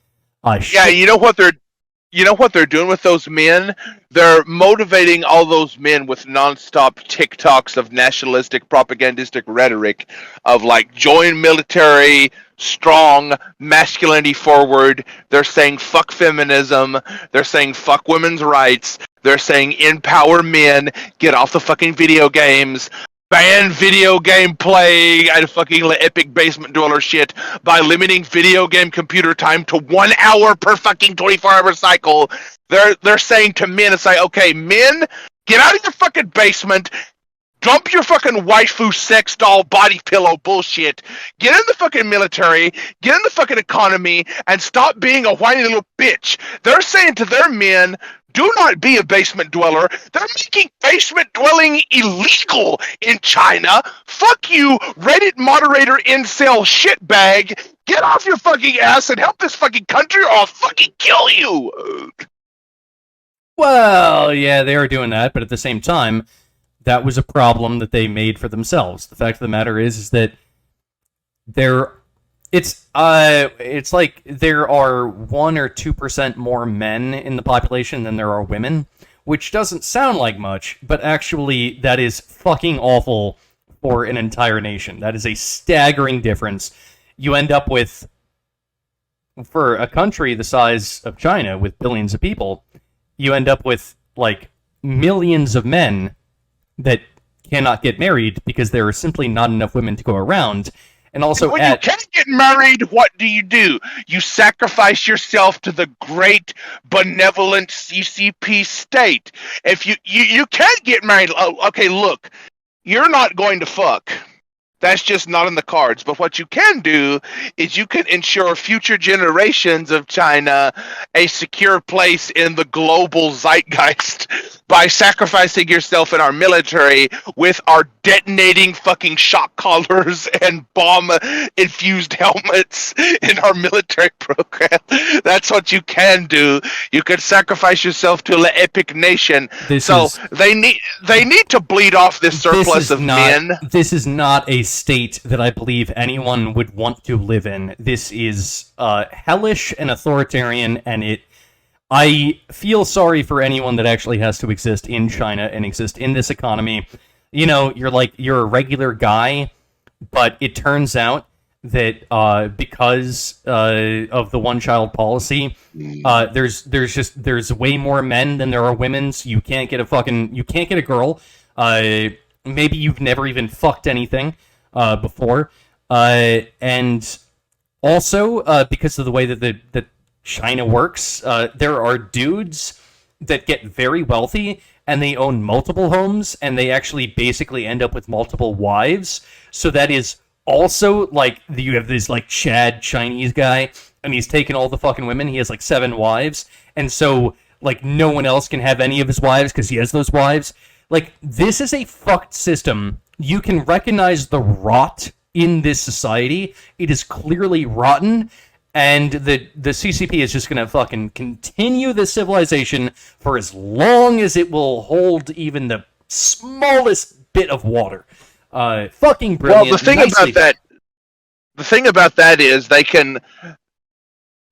Yeah, you know what they're doing with those men? They're motivating all those men with nonstop TikToks of nationalistic propagandistic rhetoric of like join military, strong, masculinity forward. They're saying fuck feminism. They're saying fuck women's rights. They're saying empower men, get off the fucking video games. Ban video game play and fucking epic basement dweller shit by limiting video game computer time to 1 hour per fucking 24-hour cycle. They're saying to men, it's like, okay, men, get out of your fucking basement, dump your fucking waifu sex doll body pillow bullshit, get in the fucking military, get in the fucking economy, and stop being a whiny little bitch. They're saying to their men, do not be a basement dweller. They're making basement dwelling illegal in China. Fuck you, Reddit moderator incel shitbag. Get off your fucking ass and help this fucking country or I'll fucking kill you. Well, yeah, they are doing that, but at the same time, that was a problem that they made for themselves. The fact of the matter is that it's like there are 1 or 2% more men in the population than there are women, which doesn't sound like much, but actually that is fucking awful for an entire nation. That is a staggering difference. You end up with, for a country the size of China with billions of people, you end up with like millions of men that cannot get married because there are simply not enough women to go around. And also, when you can't get married, what do? You sacrifice yourself to the great benevolent CCP state. If you can't get married, okay, look, you're not going to fuck. That's just not in the cards. But what you can do is you can ensure future generations of China a secure place in the global zeitgeist by sacrificing yourself in our military with our detonating fucking shock collars and bomb-infused helmets in our military program. That's what you can do. You can sacrifice yourself to an epic nation. They need to bleed off this surplus of men. This is not a state that I believe anyone would want to live in. This is hellish and authoritarian, and I feel sorry for anyone that actually has to exist in China and exist in this economy. You know, you're a regular guy, but it turns out that because of the one-child policy, there's way more men than there are women. So you can't get a girl. Maybe you've never even fucked anything before, and also because of the way that China works, there are dudes that get very wealthy and they own multiple homes and they actually basically end up with multiple wives. So that is also like you have this like Chad Chinese guy and he's taken all the fucking women. He has like 7 wives, and so like no one else can have any of his wives because he has those wives. Like, this is a fucked system. You can recognize the rot in this society. It is clearly rotten. And the CCP is just going to fucking continue this civilization for as long as it will hold even the smallest bit of water. Fucking brilliant. Well, the thing about that is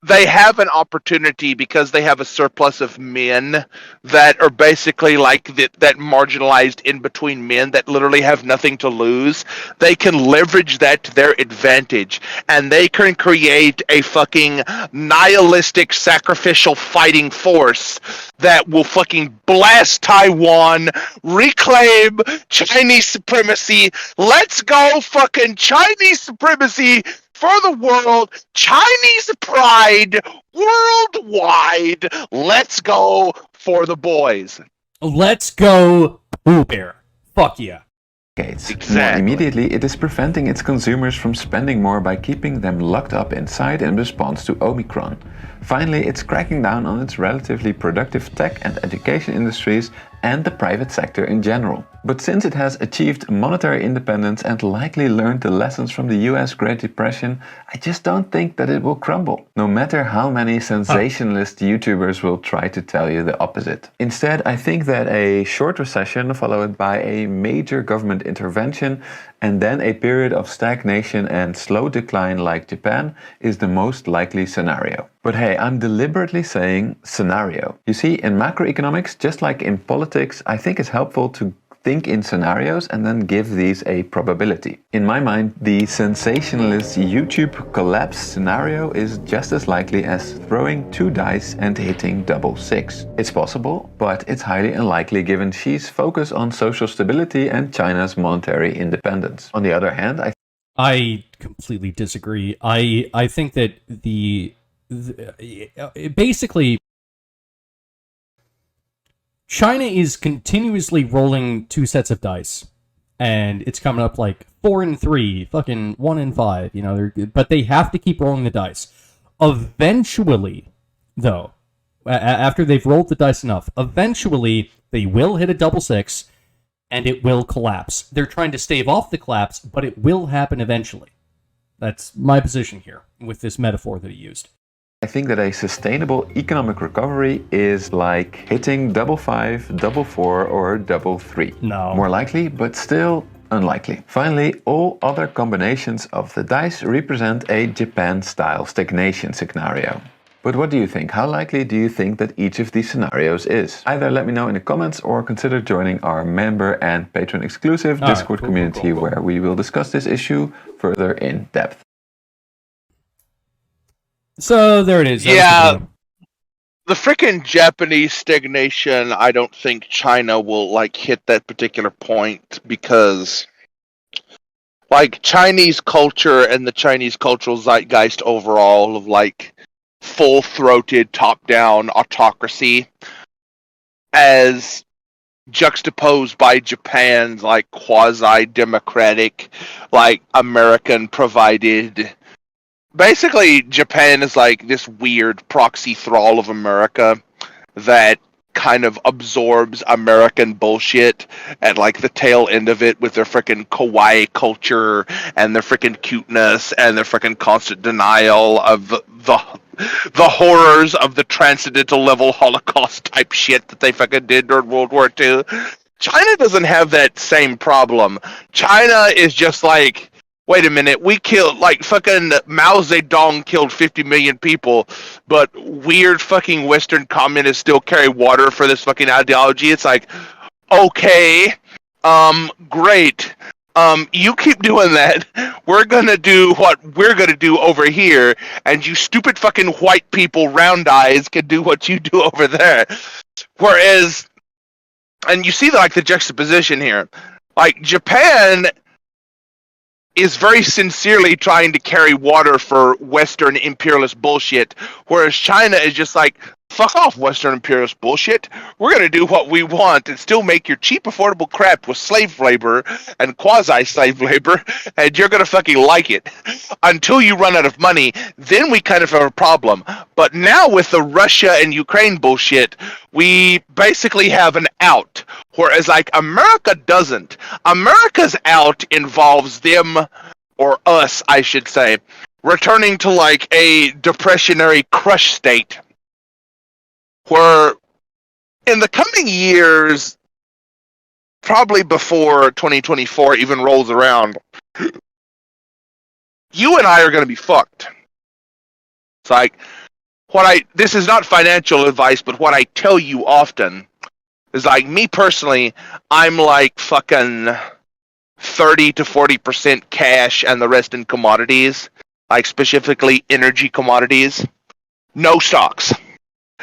they have an opportunity because they have a surplus of men that are basically like that marginalized in between men that literally have nothing to lose. They can leverage that to their advantage, and they can create a fucking nihilistic sacrificial fighting force that will fucking blast Taiwan, reclaim Chinese supremacy. Let's go fucking Chinese supremacy for the world, Chinese pride worldwide. Let's go for the boys. Let's go, Pooh Bear. Fuck yeah. Exactly. More immediately, it is preventing its consumers from spending more by keeping them locked up inside in response to Omicron. Finally, it's cracking down on its relatively productive tech and education industries and the private sector in general. But since it has achieved monetary independence and likely learned the lessons from the US Great Depression, I just don't think that it will crumble, no matter how many sensationalist YouTubers will try to tell you the opposite. Instead, I think that a short recession followed by a major government intervention and then a period of stagnation and slow decline like Japan is the most likely scenario. But hey, I'm deliberately saying scenario. You see, in macroeconomics, just like in politics, I think it's helpful to think in scenarios and then give these a probability. In my mind, the sensationalist YouTube collapse scenario is just as likely as throwing 2 dice and hitting double 6. It's possible, but it's highly unlikely given Xi's focus on social stability and China's monetary independence. On the other hand, I completely disagree. I think that basically China is continuously rolling 2 sets of dice, and it's coming up like 4 and 3, fucking 1 and 5. You know, but they have to keep rolling the dice. Eventually, though, after they've rolled the dice enough, eventually they will hit a double 6, and it will collapse. They're trying to stave off the collapse, but it will happen eventually. That's my position here with this metaphor that he used. I think that a sustainable economic recovery is like hitting double 5, double 4, or double 3. No. More likely, but still unlikely. Finally, all other combinations of the dice represent a Japan-style stagnation scenario. But what do you think? How likely do you think that each of these scenarios is? Either let me know in the comments or consider joining our member and patron exclusive Discord community where we will discuss this issue further in depth. So there it is. Yeah, the freaking Japanese stagnation, I don't think China will like hit that particular point because like Chinese culture and the Chinese cultural zeitgeist overall of like full-throated top-down autocracy as juxtaposed by Japan's like quasi-democratic, like American provided. Basically, Japan is like this weird proxy thrall of America that kind of absorbs American bullshit at like the tail end of it with their freaking kawaii culture and their freaking cuteness and their freaking constant denial of the horrors of the transcendental level Holocaust type shit that they fucking did during World War II. China doesn't have that same problem. China is just like, wait a minute, we killed, like, fucking Mao Zedong killed 50 million people, but weird fucking Western communists still carry water for this fucking ideology. It's like, okay, great. You keep doing that. We're gonna do what we're gonna do over here, and you stupid fucking white people, round eyes, can do what you do over there. Whereas, and you see, like, the juxtaposition here. Like, Japan is very sincerely trying to carry water for Western imperialist bullshit, whereas China is just like, fuck off, Western imperialist bullshit. We're going to do what we want and still make your cheap, affordable crap with slave labor and quasi-slave labor, and you're going to fucking like it. Until you run out of money, then we kind of have a problem. But now with the Russia and Ukraine bullshit, we basically have an out. Whereas, like, America doesn't. America's out involves them, or us, I should say, returning to, like, a depressionary crush state. Where, in the coming years, probably before 2024 even rolls around, you and I are going to be fucked. It's like, this is not financial advice, but what I tell you often is, like, me personally, I'm like fucking 30 to 40% cash and the rest in commodities, like specifically energy commodities. No stocks.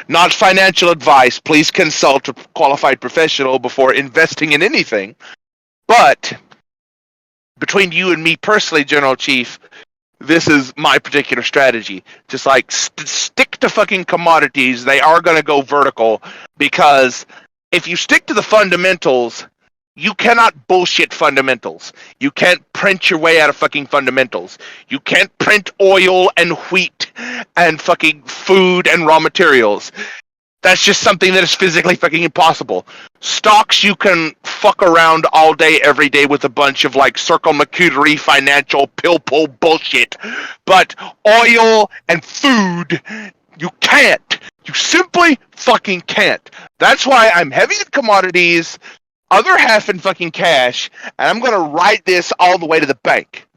Not financial advice. Please consult a qualified professional before investing in anything. But between you and me personally, General Chief, this is my particular strategy. Just like stick to fucking commodities. They are going to go vertical because if you stick to the fundamentals, You cannot bullshit fundamentals. You can't print your way out of fucking fundamentals. You can't print oil and wheat and fucking food and raw materials. That's just something that is physically fucking impossible. Stocks, you can fuck around all day, every day with a bunch of like circumlocutory financial pill pull bullshit. But oil and food, you can't. You simply fucking can't. That's why I'm heavy in commodities, other half in fucking cash, and I'm gonna ride this all the way to the bank.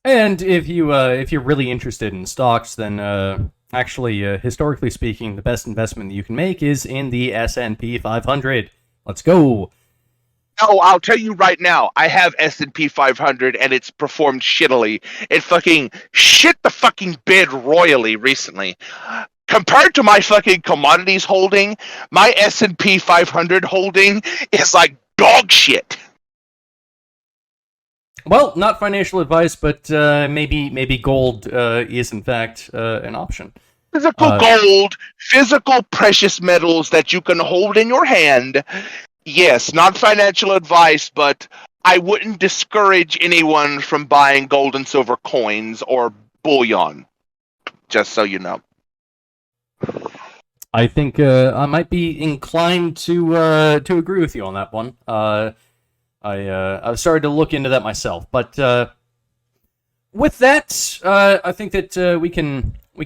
And if you're really interested in stocks, then actually, historically speaking, the best investment that you can make is in the S&P 500. Let's go. Oh, I'll tell you right now, I have S&P 500 and it's performed shittily. It fucking shit the fucking bed royally recently. Compared to my fucking commodities holding, my S&P 500 holding is like dog shit. Well, not financial advice, but maybe gold is in fact an option. Physical gold, physical precious metals that you can hold in your hand. Yes, not financial advice, but I wouldn't discourage anyone from buying gold and silver coins or bullion. Just so you know. I think I might be inclined to agree with you on that one. I've started to look into that myself, but with that, I think that we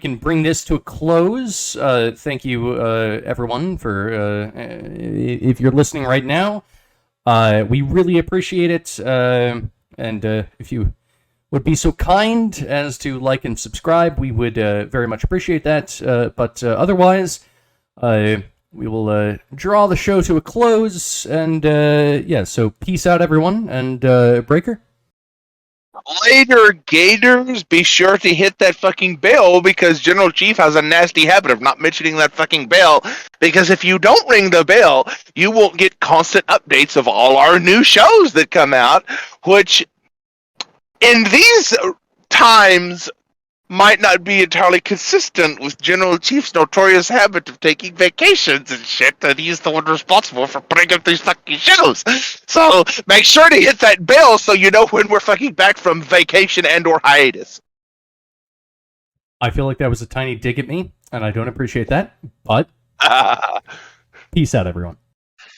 can bring this to a close. Thank you, everyone, for if you're listening right now. We really appreciate it, and if you would be so kind as to like and subscribe, we would very much appreciate that. But otherwise, we will draw the show to a close, and yeah, so peace out, everyone, and Breaker? Later, Gators, be sure to hit that fucking bell, because General Chief has a nasty habit of not mentioning that fucking bell, because if you don't ring the bell, you won't get constant updates of all our new shows that come out, which in these times might not be entirely consistent with General Chief's notorious habit of taking vacations and shit, and he's the one responsible for putting up these fucking shows. So make sure to hit that bell so you know when we're fucking back from vacation and or hiatus. I feel like that was a tiny dig at me, and I don't appreciate that, but peace out, everyone.